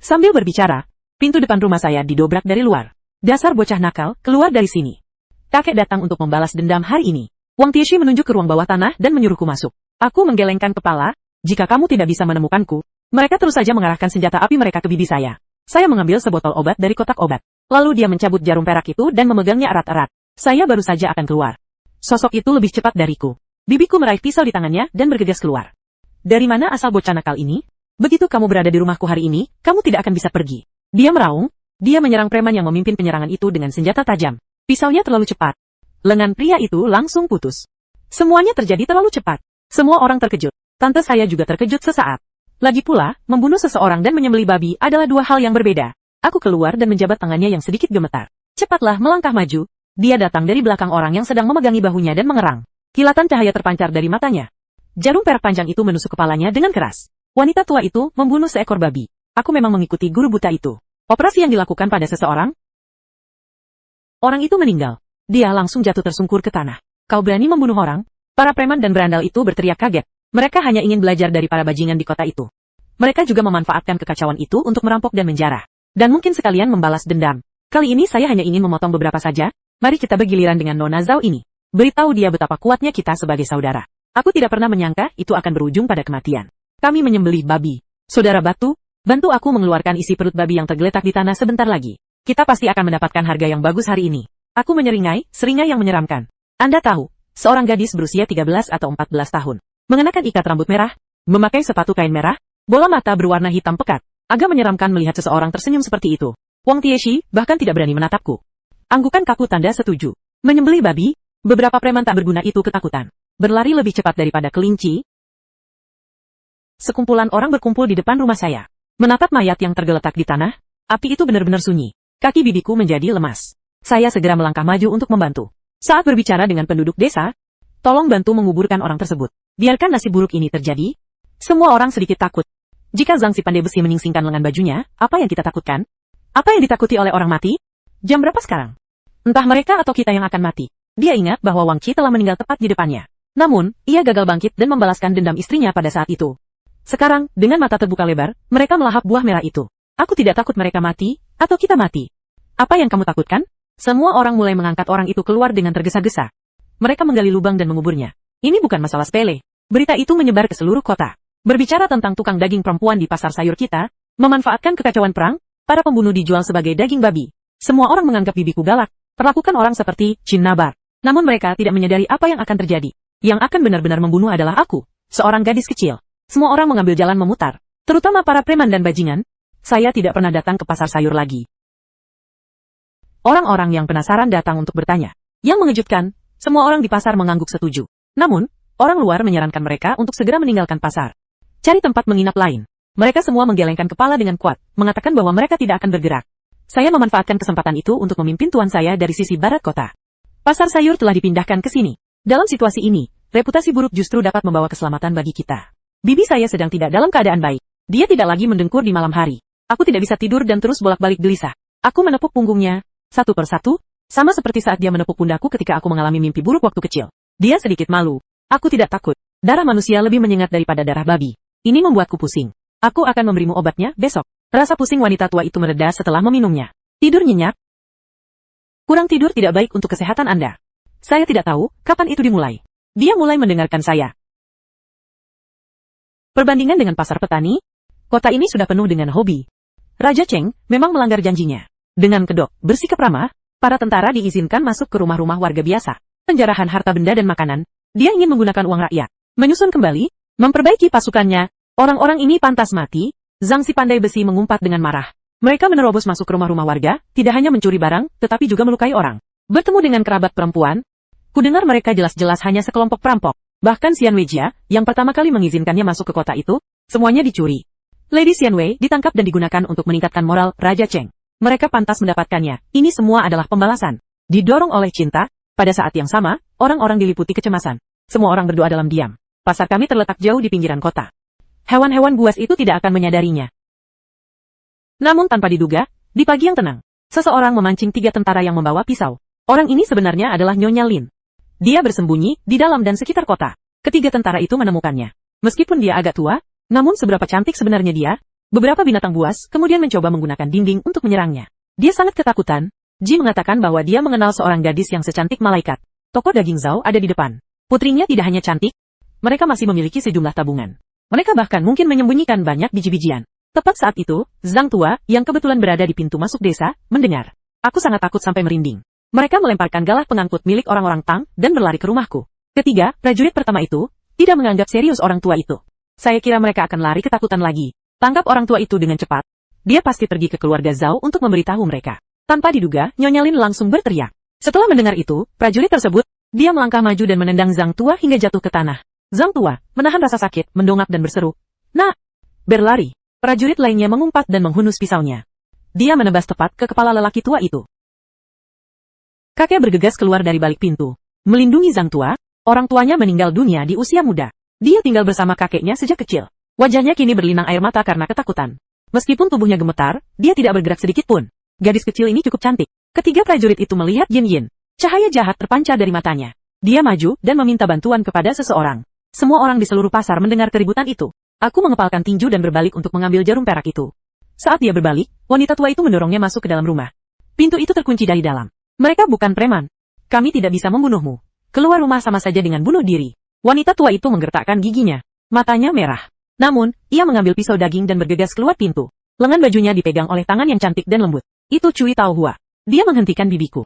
Sambil berbicara, pintu depan rumah saya didobrak dari luar. Dasar bocah nakal, keluar dari sini. Kakek datang untuk membalas dendam hari ini. Wang Tieshi menunjuk ke ruang bawah tanah dan menyuruhku masuk. Aku menggelengkan kepala, jika kamu tidak bisa menemukanku, mereka terus saja mengarahkan senjata api mereka ke bibi saya. Saya mengambil sebotol obat dari kotak obat. Lalu dia mencabut jarum perak itu dan memegangnya erat-erat. Saya baru saja akan keluar. Sosok itu lebih cepat dariku. Bibiku meraih pisau di tangannya dan bergegas keluar. Dari mana asal bocah nakal ini? Begitu kamu berada di rumahku hari ini, kamu tidak akan bisa pergi. Dia meraung. Dia menyerang preman yang memimpin penyerangan itu dengan senjata tajam. Pisaunya terlalu cepat. Lengan pria itu langsung putus. Semuanya terjadi terlalu cepat. Semua orang terkejut. Tante saya juga terkejut sesaat. Lagi pula, membunuh seseorang dan menyembelih babi adalah dua hal yang berbeda. Aku keluar dan menjabat tangannya yang sedikit gemetar. Cepatlah melangkah maju. Dia datang dari belakang orang yang sedang memegangi bahunya dan mengerang. Kilatan cahaya terpancar dari matanya. Jarum perak panjang itu menusuk kepalanya dengan keras. Wanita tua itu membunuh seekor babi. Aku memang mengikuti guru buta itu. Operasi yang dilakukan pada seseorang. Orang itu meninggal. Dia langsung jatuh tersungkur ke tanah. Kau berani membunuh orang? Para preman dan berandal itu berteriak kaget. Mereka hanya ingin belajar dari para bajingan di kota itu. Mereka juga memanfaatkan kekacauan itu untuk merampok dan menjarah. Dan mungkin sekalian membalas dendam. Kali ini saya hanya ingin memotong beberapa saja. Mari kita bergiliran dengan Nona Zhao ini. Beritahu dia betapa kuatnya kita sebagai saudara. Aku tidak pernah menyangka itu akan berujung pada kematian. Kami menyembelih babi. Saudara Batu, bantu aku mengeluarkan isi perut babi yang tergeletak di tanah sebentar lagi. Kita pasti akan mendapatkan harga yang bagus hari ini. Aku menyeringai, seringai yang menyeramkan. Anda tahu, seorang gadis berusia 13 atau 14 tahun. Mengenakan ikat rambut merah, memakai sepatu kain merah, bola mata berwarna hitam pekat. Agak menyeramkan melihat seseorang tersenyum seperti itu. Wang Tieshi bahkan tidak berani menatapku. Anggukan kaku tanda setuju. Menyembelih babi, beberapa preman tak berguna itu ketakutan. Berlari lebih cepat daripada kelinci. Sekumpulan orang berkumpul di depan rumah saya. Menatap mayat yang tergeletak di tanah, api itu benar-benar sunyi. Kaki bibiku menjadi lemas. Saya segera melangkah maju untuk membantu. Saat berbicara dengan penduduk desa, tolong bantu menguburkan orang tersebut. Biarkan nasib buruk ini terjadi. Semua orang sedikit takut. Jika Zhang si pandai besi menyingsingkan lengan bajunya, apa yang kita takutkan? Apa yang ditakuti oleh orang mati? Jam berapa sekarang? Entah mereka atau kita yang akan mati. Dia ingat bahwa Wang Qi telah meninggal tepat di depannya. Namun, ia gagal bangkit dan membalaskan dendam istrinya pada saat itu. Sekarang, dengan mata terbuka lebar, mereka melahap buah merah itu. Aku tidak takut mereka mati, atau kita mati. Apa yang kamu takutkan? Semua orang mulai mengangkat orang itu keluar dengan tergesa-gesa. Mereka menggali lubang dan menguburnya. Ini bukan masalah sepele. Berita itu menyebar ke seluruh kota. Berbicara tentang tukang daging perempuan di pasar sayur kita, memanfaatkan kekacauan perang, para pembunuh dijual sebagai daging babi. Semua orang menganggap bibiku galak, perlakukan orang seperti Chin Nabar. Namun mereka tidak menyadari apa yang akan terjadi. Yang akan benar-benar membunuh adalah aku, seorang gadis kecil. Semua orang mengambil jalan memutar, terutama para preman dan bajingan. Saya tidak pernah datang ke pasar sayur lagi. Orang-orang yang penasaran datang untuk bertanya. Yang mengejutkan, semua orang di pasar mengangguk setuju. Namun, orang luar menyarankan mereka untuk segera meninggalkan pasar. Cari tempat menginap lain. Mereka semua menggelengkan kepala dengan kuat, mengatakan bahwa mereka tidak akan bergerak. Saya memanfaatkan kesempatan itu untuk memimpin tuan saya dari sisi barat kota. Pasar sayur telah dipindahkan ke sini. Dalam situasi ini, reputasi buruk justru dapat membawa keselamatan bagi kita. Bibi saya sedang tidak dalam keadaan baik. Dia tidak lagi mendengkur di malam hari. Aku tidak bisa tidur dan terus bolak-balik gelisah. Aku menepuk punggungnya, satu persatu, sama seperti saat dia menepuk pundakku ketika aku mengalami mimpi buruk waktu kecil. Dia sedikit malu. Aku tidak takut. Darah manusia lebih menyengat daripada darah babi. Ini membuatku pusing. Aku akan memberimu obatnya besok. Rasa pusing wanita tua itu mereda setelah meminumnya. Tidur nyenyak. Kurang tidur tidak baik untuk kesehatan Anda. Saya tidak tahu kapan itu dimulai. Dia mulai mendengarkan saya. Perbandingan dengan pasar petani, kota ini sudah penuh dengan hobi. Raja Cheng memang melanggar janjinya. Dengan kedok bersikap ramah, para tentara diizinkan masuk ke rumah-rumah warga biasa. Penjarahan harta benda dan makanan, dia ingin menggunakan uang rakyat. Menyusun kembali, memperbaiki pasukannya. Orang-orang ini pantas mati. Zhang si pandai besi mengumpat dengan marah. Mereka menerobos masuk ke rumah-rumah warga, tidak hanya mencuri barang, tetapi juga melukai orang. Bertemu dengan kerabat perempuan, kudengar mereka jelas-jelas hanya sekelompok perampok. Bahkan Xian Weijia, yang pertama kali mengizinkannya masuk ke kota itu, semuanya dicuri. Lady Xian Wei ditangkap dan digunakan untuk meningkatkan moral Raja Cheng. Mereka pantas mendapatkannya. Ini semua adalah pembalasan. Didorong oleh cinta, pada saat yang sama, orang-orang diliputi kecemasan. Semua orang berdoa dalam diam. Pasar kami terletak jauh di pinggiran kota. Hewan-hewan buas itu tidak akan menyadarinya. Namun tanpa diduga, di pagi yang tenang, seseorang memancing 3 tentara yang membawa pisau. Orang ini sebenarnya adalah Nyonya Lin. Dia bersembunyi di dalam dan sekitar kota. Ketiga tentara itu menemukannya. Meskipun dia agak tua, namun seberapa cantik sebenarnya dia? Beberapa binatang buas kemudian mencoba menggunakan dinding untuk menyerangnya. Dia sangat ketakutan. Ji mengatakan bahwa dia mengenal seorang gadis yang secantik malaikat. Toko daging Zhao ada di depan. Putrinya tidak hanya cantik, mereka masih memiliki sejumlah tabungan. Mereka bahkan mungkin menyembunyikan banyak biji-bijian. Tepat saat itu, Zhang tua, yang kebetulan berada di pintu masuk desa, mendengar. Aku sangat takut sampai merinding. Mereka melemparkan galah pengangkut milik orang-orang Tang dan berlari ke rumahku. Ketiga, prajurit pertama itu, tidak menganggap serius orang tua itu. Saya kira mereka akan lari ketakutan lagi. Tangkap orang tua itu dengan cepat. Dia pasti pergi ke keluarga Zhao untuk memberitahu mereka. Tanpa diduga, Nyonya Lin langsung berteriak. Setelah mendengar itu, prajurit tersebut, dia melangkah maju dan menendang Zhang tua hingga jatuh ke tanah. Zhang tua, menahan rasa sakit, mendongak dan berseru. Nah! Berlari. Prajurit lainnya mengumpat dan menghunus pisaunya. Dia menebas tepat ke kepala lelaki tua itu. Kakek bergegas keluar dari balik pintu. Melindungi Zhang tua, orang tuanya meninggal dunia di usia muda. Dia tinggal bersama kakeknya sejak kecil. Wajahnya kini berlinang air mata karena ketakutan. Meskipun tubuhnya gemetar, dia tidak bergerak sedikit pun. Gadis kecil ini cukup cantik. Ketiga prajurit itu melihat Yin Yin. Cahaya jahat terpancar dari matanya. Dia maju dan meminta bantuan kepada seseorang. Semua orang di seluruh pasar mendengar keributan itu. Aku mengepalkan tinju dan berbalik untuk mengambil jarum perak itu. Saat dia berbalik, wanita tua itu mendorongnya masuk ke dalam rumah. Pintu itu terkunci dari dalam. Mereka bukan preman. Kami tidak bisa membunuhmu. Keluar rumah sama saja dengan bunuh diri. Wanita tua itu menggertakkan giginya. Matanya merah. Namun, ia mengambil pisau daging dan bergegas keluar pintu. Lengan bajunya dipegang oleh tangan yang cantik dan lembut. Itu Cui Taohua. Dia menghentikan bibiku.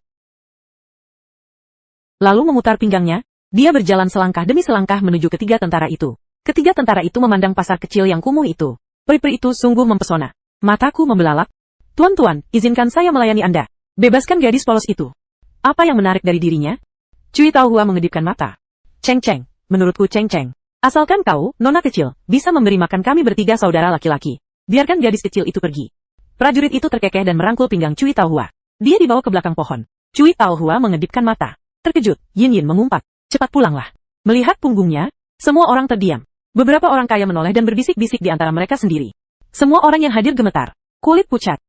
Lalu memutar pinggangnya, dia berjalan selangkah demi selangkah menuju ketiga tentara itu. Ketiga tentara itu memandang pasar kecil yang kumuh itu. Peri-peri itu sungguh mempesona. Mataku membelalak. Tuan-tuan, izinkan saya melayani Anda. Bebaskan gadis polos itu. Apa yang menarik dari dirinya? Cui Taohua mengedipkan mata. Ceng-ceng, menurutku ceng-ceng. Asalkan kau, nona kecil, bisa memberi makan kami bertiga saudara laki-laki. Biarkan gadis kecil itu pergi. Prajurit itu terkekeh dan merangkul pinggang Cui Taohua. Dia dibawa ke belakang pohon. Cui Taohua mengedipkan mata. Terkejut, Yin Yin mengumpat. Cepat pulanglah. Melihat punggungnya, semua orang terdiam. Beberapa orang kaya menoleh dan berbisik-bisik di antara mereka sendiri. Semua orang yang hadir gemetar. Kulit pucat.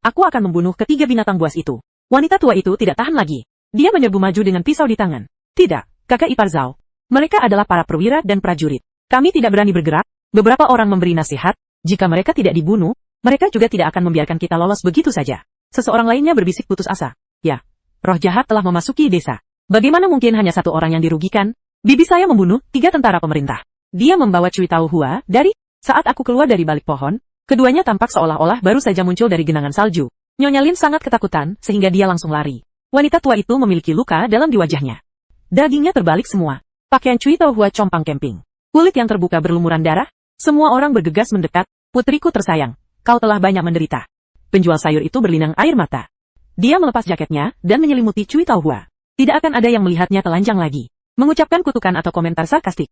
Aku akan membunuh ketiga binatang buas itu. Wanita tua itu tidak tahan lagi. Dia menyerbu maju dengan pisau di tangan. Tidak, kakak ipar Zhao. Mereka adalah para perwira dan prajurit. Kami tidak berani bergerak. Beberapa orang memberi nasihat. Jika mereka tidak dibunuh, mereka juga tidak akan membiarkan kita lolos begitu saja. Seseorang lainnya berbisik putus asa. Ya, roh jahat telah memasuki desa. Bagaimana mungkin hanya satu orang yang dirugikan? Bibi saya membunuh 3 tentara pemerintah. Dia membawa Cui Taohua dari... Saat aku keluar dari balik pohon, keduanya tampak seolah-olah baru saja muncul dari genangan salju. Nyonya Lin sangat ketakutan, sehingga dia langsung lari. Wanita tua itu memiliki luka dalam di wajahnya. Dagingnya terbalik semua. Pakaian Cui Taohua compang camping. Kulit yang terbuka berlumuran darah. Semua orang bergegas mendekat. Putriku tersayang, kau telah banyak menderita. Penjual sayur itu berlinang air mata. Dia melepas jaketnya dan menyelimuti Cui Taohua. Tidak akan ada yang melihatnya telanjang lagi. Mengucapkan kutukan atau komentar sarkastik.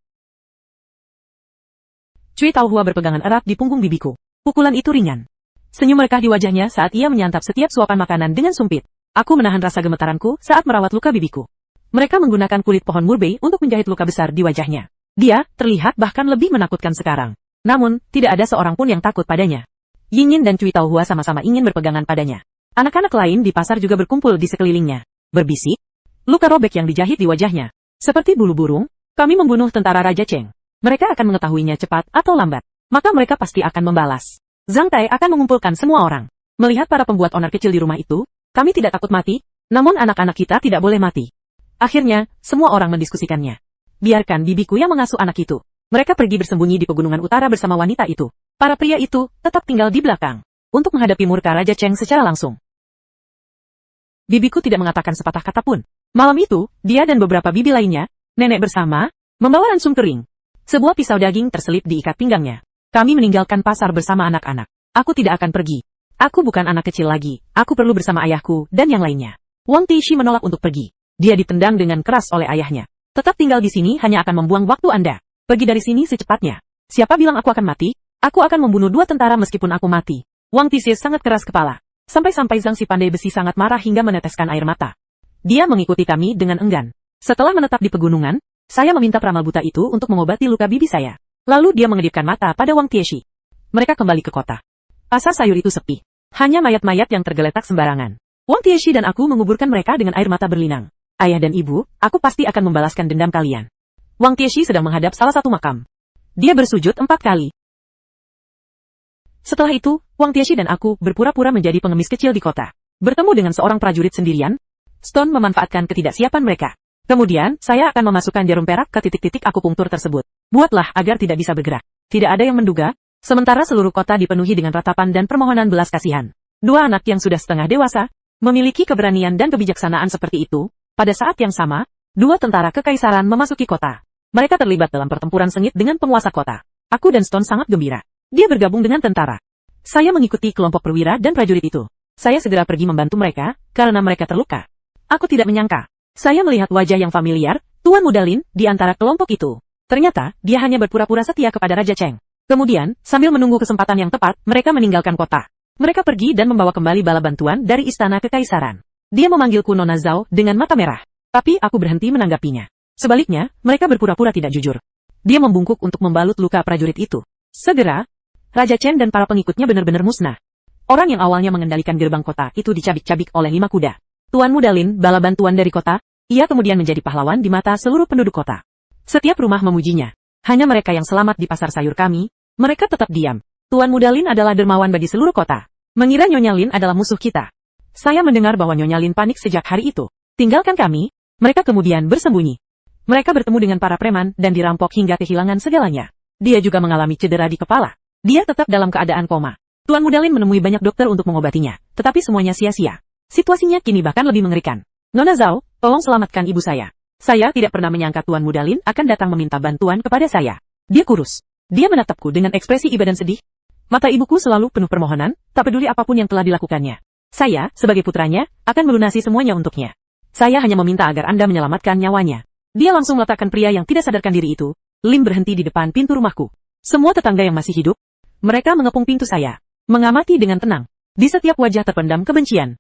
Cui Taohua berpegangan erat di punggung bibiku. Pukulan itu ringan. Senyum merekah di wajahnya saat ia menyantap setiap suapan makanan dengan sumpit. Aku menahan rasa gemetaranku saat merawat luka bibiku. Mereka menggunakan kulit pohon murbei untuk menjahit luka besar di wajahnya. Dia terlihat bahkan lebih menakutkan sekarang. Namun, tidak ada seorang pun yang takut padanya. Yin Yin dan Cui Taohua sama-sama ingin berpegangan padanya. Anak-anak lain di pasar juga berkumpul di sekelilingnya. Berbisik. Luka robek yang dijahit di wajahnya. Seperti bulu burung, kami membunuh tentara Raja Cheng. Mereka akan mengetahuinya cepat atau lambat. Maka mereka pasti akan membalas. Zhang Tai akan mengumpulkan semua orang. Melihat para pembuat onar kecil di rumah itu, kami tidak takut mati, namun anak-anak kita tidak boleh mati. Akhirnya, semua orang mendiskusikannya. Biarkan bibiku yang mengasuh anak itu. Mereka pergi bersembunyi di pegunungan utara bersama wanita itu. Para pria itu tetap tinggal di belakang untuk menghadapi murka Raja Cheng secara langsung. Bibiku tidak mengatakan sepatah kata pun. Malam itu, dia dan beberapa bibi lainnya, nenek bersama, membawa ransum kering. Sebuah pisau daging terselip di ikat pinggangnya. Kami meninggalkan pasar bersama anak-anak. Aku tidak akan pergi. Aku bukan anak kecil lagi. Aku perlu bersama ayahku dan yang lainnya. Wang Tieshi menolak untuk pergi. Dia ditendang dengan keras oleh ayahnya. Tetap tinggal di sini hanya akan membuang waktu Anda. Pergi dari sini secepatnya. Siapa bilang aku akan mati? Aku akan membunuh 2 tentara meskipun aku mati. Wang Tieshi sangat keras kepala. Sampai-sampai Zhang si pandai besi sangat marah hingga meneteskan air mata. Dia mengikuti kami dengan enggan. Setelah menetap di pegunungan, saya meminta peramal buta itu untuk mengobati luka bibi saya. Lalu dia mengedipkan mata pada Wang Tieshi. Mereka kembali ke kota. Pasar sayur itu sepi. Hanya mayat-mayat yang tergeletak sembarangan. Wang Tieshi dan aku menguburkan mereka dengan air mata berlinang. Ayah dan ibu, aku pasti akan membalaskan dendam kalian. Wang Tieshi sedang menghadap salah satu makam. Dia bersujud 4 kali. Setelah itu, Wang Tieshi dan aku berpura-pura menjadi pengemis kecil di kota. Bertemu dengan seorang prajurit sendirian, Stone memanfaatkan ketidaksiapan mereka. Kemudian, saya akan memasukkan jarum perak ke titik-titik akupunktur tersebut. Buatlah agar tidak bisa bergerak. Tidak ada yang menduga, sementara seluruh kota dipenuhi dengan ratapan dan permohonan belas kasihan. 2 anak yang sudah setengah dewasa, memiliki keberanian dan kebijaksanaan seperti itu. Pada saat yang sama, 2 tentara kekaisaran memasuki kota. Mereka terlibat dalam pertempuran sengit dengan penguasa kota. Aku dan Stone sangat gembira. Dia bergabung dengan tentara. Saya mengikuti kelompok perwira dan prajurit itu. Saya segera pergi membantu mereka, karena mereka terluka. Aku tidak menyangka. Saya melihat wajah yang familiar, Tuan Muda Lin, di antara kelompok itu. Ternyata, dia hanya berpura-pura setia kepada Raja Cheng. Kemudian, sambil menunggu kesempatan yang tepat, mereka meninggalkan kota. Mereka pergi dan membawa kembali bala bantuan dari istana kekaisaran. Dia memanggilku Nona Zhao dengan mata merah. Tapi aku berhenti menanggapinya. Sebaliknya, mereka berpura-pura tidak jujur. Dia membungkuk untuk membalut luka prajurit itu. Segera, Raja Chen dan para pengikutnya benar-benar musnah. Orang yang awalnya mengendalikan gerbang kota itu dicabik-cabik oleh 5 kuda. Tuan Muda Lin, bala bantuan dari kota, ia kemudian menjadi pahlawan di mata seluruh penduduk kota. Setiap rumah memujinya. Hanya mereka yang selamat di pasar sayur kami, mereka tetap diam. Tuan Muda Lin adalah dermawan bagi seluruh kota. Mengira Nyonya Lin adalah musuh kita. Saya mendengar bahwa Nyonya Lin panik sejak hari itu. Tinggalkan kami, mereka kemudian bersembunyi. Mereka bertemu dengan para preman dan dirampok hingga kehilangan segalanya. Dia juga mengalami cedera di kepala. Dia tetap dalam keadaan koma. Tuan Muda Lin menemui banyak dokter untuk mengobatinya, tetapi semuanya sia-sia. Situasinya kini bahkan lebih mengerikan. Nona Zhao, tolong selamatkan ibu saya. Saya tidak pernah menyangka Tuan Muda Lin akan datang meminta bantuan kepada saya. Dia kurus. Dia menatapku dengan ekspresi iba dan sedih. Mata ibuku selalu penuh permohonan, tak peduli apapun yang telah dilakukannya. Saya, sebagai putranya, akan melunasi semuanya untuknya. Saya hanya meminta agar Anda menyelamatkan nyawanya. Dia langsung meletakkan pria yang tidak sadarkan diri itu. Lim berhenti di depan pintu rumahku. Semua tetangga yang masih hidup, mereka mengepung pintu saya, mengamati dengan tenang. Di setiap wajah terpendam kebencian.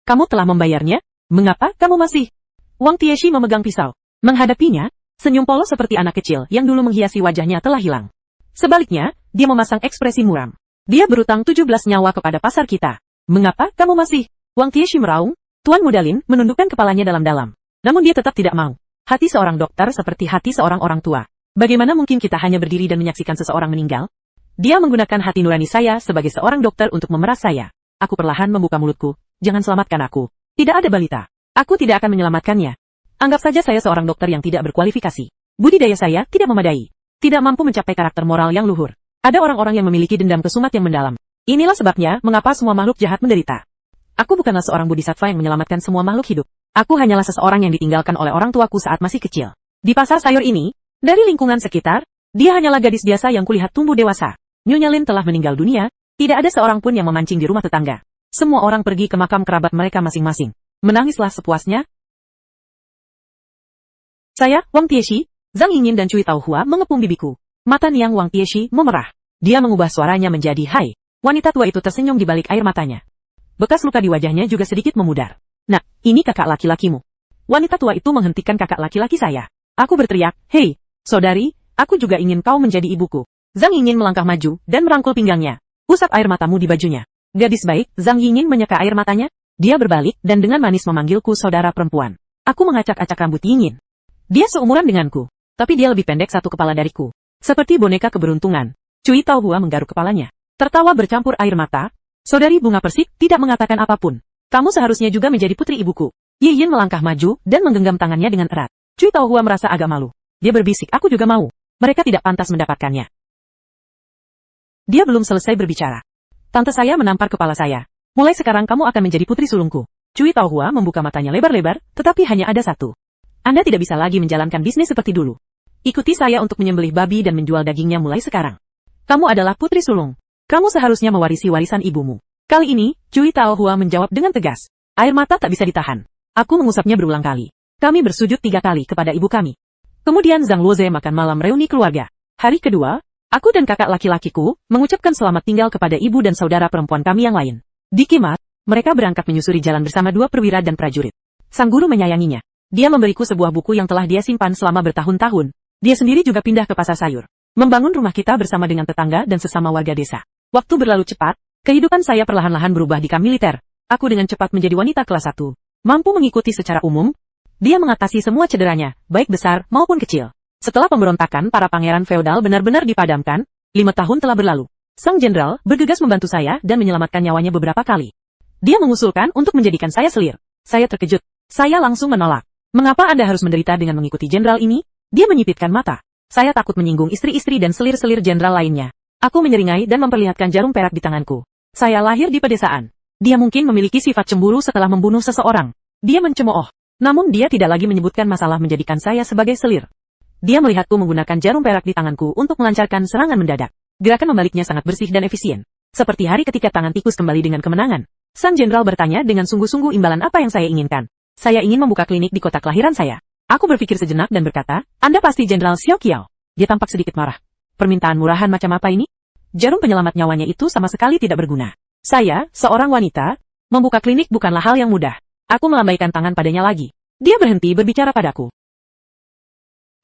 Kamu telah membayarnya? Mengapa kamu masih? Wang Tieshi memegang pisau. Menghadapinya, senyum polos seperti anak kecil yang dulu menghiasi wajahnya telah hilang. Sebaliknya, dia memasang ekspresi muram. Dia berutang 17 nyawa kepada pasar kita. Mengapa kamu masih? Wang Tieshi meraung. Tuan Muda Lin menundukkan kepalanya dalam-dalam. Namun dia tetap tidak mau. Hati seorang dokter seperti hati seorang orang tua. Bagaimana mungkin kita hanya berdiri dan menyaksikan seseorang meninggal? Dia menggunakan hati nurani saya sebagai seorang dokter untuk memeras saya. Aku perlahan membuka mulutku. Jangan selamatkan aku. Tidak ada balita. Aku tidak akan menyelamatkannya. Anggap saja saya seorang dokter yang tidak berkualifikasi. Budidaya saya tidak memadai. Tidak mampu mencapai karakter moral yang luhur. Ada orang-orang yang memiliki dendam kesumat yang mendalam. Inilah sebabnya mengapa semua makhluk jahat menderita. Aku bukanlah seorang bodhisattva yang menyelamatkan semua makhluk hidup. Aku hanyalah seseorang yang ditinggalkan oleh orang tuaku saat masih kecil. Di pasar sayur ini, dari lingkungan sekitar, dia hanyalah gadis biasa yang kulihat tumbuh dewasa. Nyonya Lin telah meninggal dunia, tidak ada seorang pun yang memancing di rumah tetangga. Semua orang pergi ke makam kerabat mereka masing-masing. Menangislah sepuasnya. Saya, Wang Tieshi, Zhang Yingyin dan Cui Taohua mengepung bibiku. Mata Niang Wang Tieshi memerah. Dia mengubah suaranya menjadi hai. Wanita tua itu tersenyum di balik air matanya. Bekas luka di wajahnya juga sedikit memudar. Nah, ini kakak laki-lakimu. Wanita tua itu menghentikan kakak laki-laki saya. Aku berteriak, hei, saudari, aku juga ingin kau menjadi ibuku. Zhang Yingyin melangkah maju dan merangkul pinggangnya. Usap air matamu di bajunya. Gadis baik, Zhang Yingyin menyeka air matanya. Dia berbalik dan dengan manis memanggilku saudara perempuan. Aku mengacak-acak rambut Yingyin. Dia seumuran denganku, tapi dia lebih pendek 1 kepala dariku. Seperti boneka keberuntungan. Cui Taohua menggaruk kepalanya. Tertawa bercampur air mata. Saudari bunga persik tidak mengatakan apapun. Kamu seharusnya juga menjadi putri ibuku. Yingyin melangkah maju dan menggenggam tangannya dengan erat. Cui Taohua merasa agak malu. Dia berbisik, aku juga mau. Mereka tidak pantas mendapatkannya. Dia belum selesai berbicara. Tante saya menampar kepala saya. Mulai sekarang kamu akan menjadi putri sulungku. Cui Taohua membuka matanya lebar-lebar, tetapi hanya ada satu. Anda tidak bisa lagi menjalankan bisnis seperti dulu. Ikuti saya untuk menyembelih babi dan menjual dagingnya mulai sekarang. Kamu adalah putri sulung. Kamu seharusnya mewarisi warisan ibumu. Kali ini, Cui Taohua menjawab dengan tegas. Air mata tak bisa ditahan. Aku mengusapnya berulang kali. Kami bersujud 3 kali kepada ibu kami. Kemudian Zhang Luoze makan malam reuni keluarga. Hari kedua, aku dan kakak laki-lakiku mengucapkan selamat tinggal kepada ibu dan saudara perempuan kami yang lain. Di Kimat, mereka berangkat menyusuri jalan bersama 2 perwira dan prajurit. Sang guru menyayanginya. Dia memberiku sebuah buku yang telah dia simpan selama bertahun-tahun. Dia sendiri juga pindah ke pasar sayur. Membangun rumah kita bersama dengan tetangga dan sesama warga desa. Waktu berlalu cepat, kehidupan saya perlahan-lahan berubah di kamp militer. Aku dengan cepat menjadi wanita kelas 1. Mampu mengikuti secara umum. Dia mengatasi semua cederanya, baik besar maupun kecil. Setelah pemberontakan para pangeran feodal benar-benar dipadamkan, 5 tahun telah berlalu. Sang jenderal bergegas membantu saya dan menyelamatkan nyawanya beberapa kali. Dia mengusulkan untuk menjadikan saya selir. Saya terkejut. Saya langsung menolak. Mengapa Anda harus menderita dengan mengikuti jenderal ini? Dia menyipitkan mata. Saya takut menyinggung istri-istri dan selir-selir jenderal lainnya. Aku menyeringai dan memperlihatkan jarum perak di tanganku. Saya lahir di pedesaan. Dia mungkin memiliki sifat cemburu setelah membunuh seseorang. Dia mencemooh. Namun dia tidak lagi menyebutkan masalah menjadikan saya sebagai selir. Dia melihatku menggunakan jarum perak di tanganku untuk melancarkan serangan mendadak. Gerakan membaliknya sangat bersih dan efisien. Seperti hari ketika tangan tikus kembali dengan kemenangan. Sang jenderal bertanya dengan sungguh-sungguh imbalan apa yang saya inginkan. Saya ingin membuka klinik di kota kelahiran saya. Aku berpikir sejenak dan berkata, Anda pasti Jenderal Xiao Qiao. Dia tampak sedikit marah. Permintaan murahan macam apa ini? Jarum penyelamat nyawanya itu sama sekali tidak berguna. Saya, seorang wanita, membuka klinik bukanlah hal yang mudah. Aku melambaikan tangan padanya lagi. Dia berhenti berbicara padaku.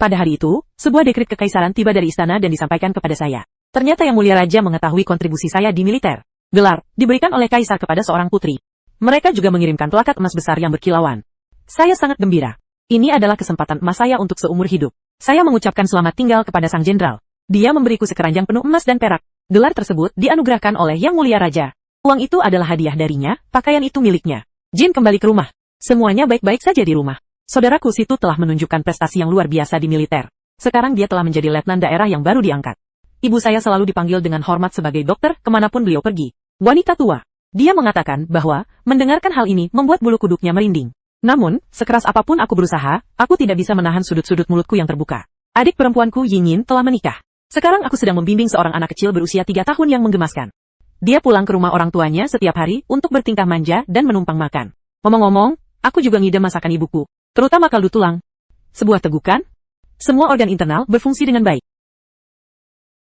Pada hari itu, sebuah dekret kekaisaran tiba dari istana dan disampaikan kepada saya. Ternyata Yang Mulia Raja mengetahui kontribusi saya di militer. Gelar diberikan oleh kaisar kepada seorang putri. Mereka juga mengirimkan plakat emas besar yang berkilauan. Saya sangat gembira. Ini adalah kesempatan emas saya untuk seumur hidup. Saya mengucapkan selamat tinggal kepada sang jenderal. Dia memberiku sekeranjang penuh emas dan perak. Gelar tersebut dianugerahkan oleh Yang Mulia Raja. Uang itu adalah hadiah darinya, pakaian itu miliknya. Jin kembali ke rumah. Semuanya baik-baik saja di rumah. Saudaraku Situ telah menunjukkan prestasi yang luar biasa di militer. Sekarang dia telah menjadi letnan daerah yang baru diangkat. Ibu saya selalu dipanggil dengan hormat sebagai dokter kemanapun beliau pergi. Wanita tua. Dia mengatakan bahwa mendengarkan hal ini membuat bulu kuduknya merinding. Namun, sekeras apapun aku berusaha, aku tidak bisa menahan sudut-sudut mulutku yang terbuka. Adik perempuanku Yingyin telah menikah. Sekarang aku sedang membimbing seorang anak kecil berusia 3 tahun yang menggemaskan. Dia pulang ke rumah orang tuanya setiap hari untuk bertingkah manja dan menumpang makan. Ngomong-ngomong, aku juga ngidam masakan ibuku. Terutama kaldu tulang. Sebuah tegukan. Semua organ internal berfungsi dengan baik.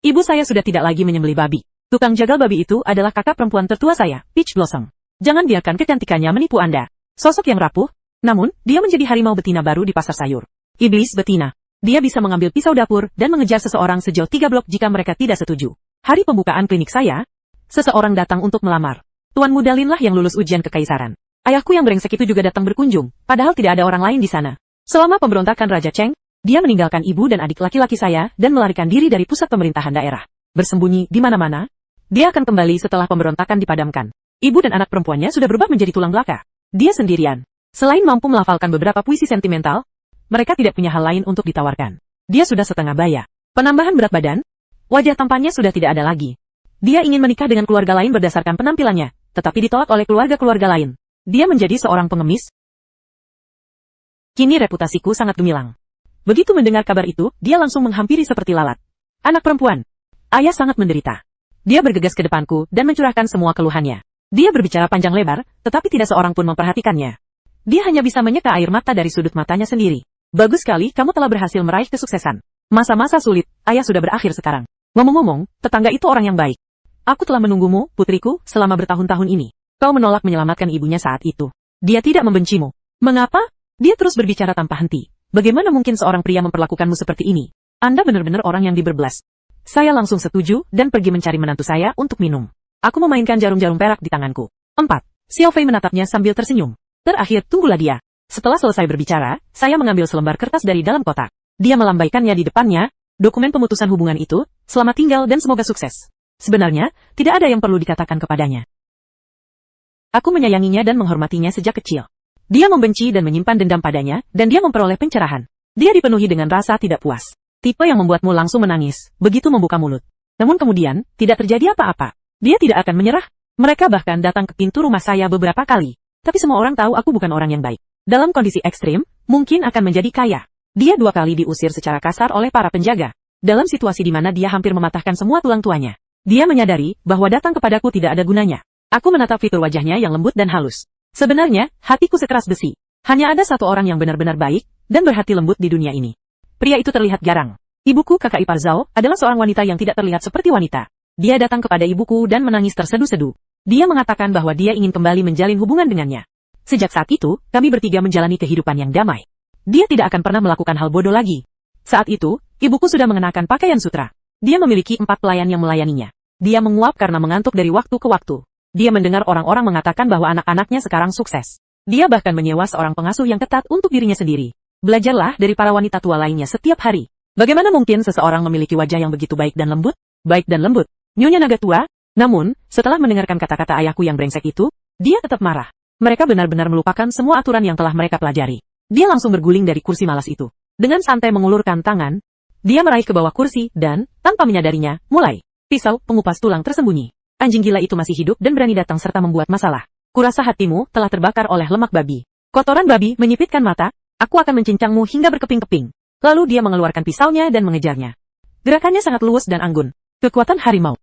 Ibu saya sudah tidak lagi menyembelih babi. Tukang jagal babi itu adalah kakak perempuan tertua saya, Peach Blossom. Jangan biarkan kecantikannya menipu Anda. Sosok yang rapuh, namun dia menjadi harimau betina baru di pasar sayur. Iblis betina. Dia bisa mengambil pisau dapur dan mengejar seseorang sejauh 3 blok jika mereka tidak setuju. Hari pembukaan klinik saya, seseorang datang untuk melamar. Tuan Muda Linlah yang lulus ujian kekaisaran. Ayahku yang brengsek itu juga datang berkunjung, padahal tidak ada orang lain di sana. Selama pemberontakan Raja Cheng, dia meninggalkan ibu dan adik laki-laki saya dan melarikan diri dari pusat pemerintahan daerah. Bersembunyi di mana-mana. Dia akan kembali setelah pemberontakan dipadamkan. Ibu dan anak perempuannya sudah berubah menjadi tulang belaka. Dia sendirian. Selain mampu melafalkan beberapa puisi sentimental, mereka tidak punya hal lain untuk ditawarkan. Dia sudah setengah baya. Penambahan berat badan, wajah tampannya sudah tidak ada lagi. Dia ingin menikah dengan keluarga lain berdasarkan penampilannya, tetapi ditolak oleh keluarga-keluarga lain. Dia menjadi seorang pengemis. Kini reputasiku sangat gemilang. Begitu mendengar kabar itu, dia langsung menghampiri seperti lalat. Anak perempuan. Ayah sangat menderita. Dia bergegas ke depanku dan mencurahkan semua keluhannya. Dia berbicara panjang lebar, tetapi tidak seorang pun memperhatikannya. Dia hanya bisa menyeka air mata dari sudut matanya sendiri. Bagus sekali, kamu telah berhasil meraih kesuksesan. Masa-masa sulit, ayah sudah berakhir sekarang. Ngomong-ngomong, tetangga itu orang yang baik. Aku telah menunggumu, putriku, selama bertahun-tahun ini. Kau menolak menyelamatkan ibunya saat itu. Dia tidak membencimu. Mengapa? Dia terus berbicara tanpa henti. Bagaimana mungkin seorang pria memperlakukanmu seperti ini? Anda benar-benar orang yang diberbelas. Saya langsung setuju dan pergi mencari menantu saya untuk minum. Aku memainkan jarum-jarum perak di tanganku. 4. Xiao Fei menatapnya sambil tersenyum. Terakhir, tunggulah dia. Setelah selesai berbicara, saya mengambil selembar kertas dari dalam kotak. Dia melambaikannya di depannya, dokumen pemutusan hubungan itu, selamat tinggal dan semoga sukses. Sebenarnya, tidak ada yang perlu dikatakan kepadanya. Aku menyayanginya dan menghormatinya sejak kecil. Dia membenci dan menyimpan dendam padanya, dan dia memperoleh pencerahan. Dia dipenuhi dengan rasa tidak puas. Tipe yang membuatmu langsung menangis, begitu membuka mulut. Namun kemudian, tidak terjadi apa-apa. Dia tidak akan menyerah. Mereka bahkan datang ke pintu rumah saya beberapa kali. Tapi semua orang tahu aku bukan orang yang baik. Dalam kondisi ekstrim, mungkin akan menjadi kaya. Dia 2 kali diusir secara kasar oleh para penjaga. Dalam situasi di mana dia hampir mematahkan semua tulang tuanya. Dia menyadari bahwa datang kepadaku tidak ada gunanya. Aku menatap fitur wajahnya yang lembut dan halus. Sebenarnya, hatiku sekeras besi. Hanya ada satu orang yang benar-benar baik dan berhati lembut di dunia ini. Pria itu terlihat garang. Ibuku kakak ipar Zhao adalah seorang wanita yang tidak terlihat seperti wanita. Dia datang kepada ibuku dan menangis terseduh-seduh. Dia mengatakan bahwa dia ingin kembali menjalin hubungan dengannya. Sejak saat itu, kami bertiga menjalani kehidupan yang damai. Dia tidak akan pernah melakukan hal bodoh lagi. Saat itu, ibuku sudah mengenakan pakaian sutra. Dia memiliki 4 pelayan yang melayaninya. Dia menguap karena mengantuk dari waktu ke waktu. Dia mendengar orang-orang mengatakan bahwa anak-anaknya sekarang sukses. Dia bahkan menyewa seorang pengasuh yang ketat untuk dirinya sendiri. Belajarlah dari para wanita tua lainnya setiap hari. Bagaimana mungkin seseorang memiliki wajah yang begitu baik dan lembut? Baik dan lembut. Nyonya naga tua. Namun, setelah mendengarkan kata-kata ayahku yang brengsek itu, dia tetap marah. Mereka benar-benar melupakan semua aturan yang telah mereka pelajari. Dia langsung berguling dari kursi malas itu. Dengan santai mengulurkan tangan, dia meraih ke bawah kursi dan, tanpa menyadarinya, mulai. Pisau pengupas tulang tersembunyi. Anjing gila itu masih hidup dan berani datang serta membuat masalah. Kurasa hatimu telah terbakar oleh lemak babi. Kotoran babi menyipitkan mata, aku akan mencincangmu hingga berkeping-keping. Lalu dia mengeluarkan pisaunya dan mengejarnya. Gerakannya sangat luwes dan anggun. Kekuatan harimau.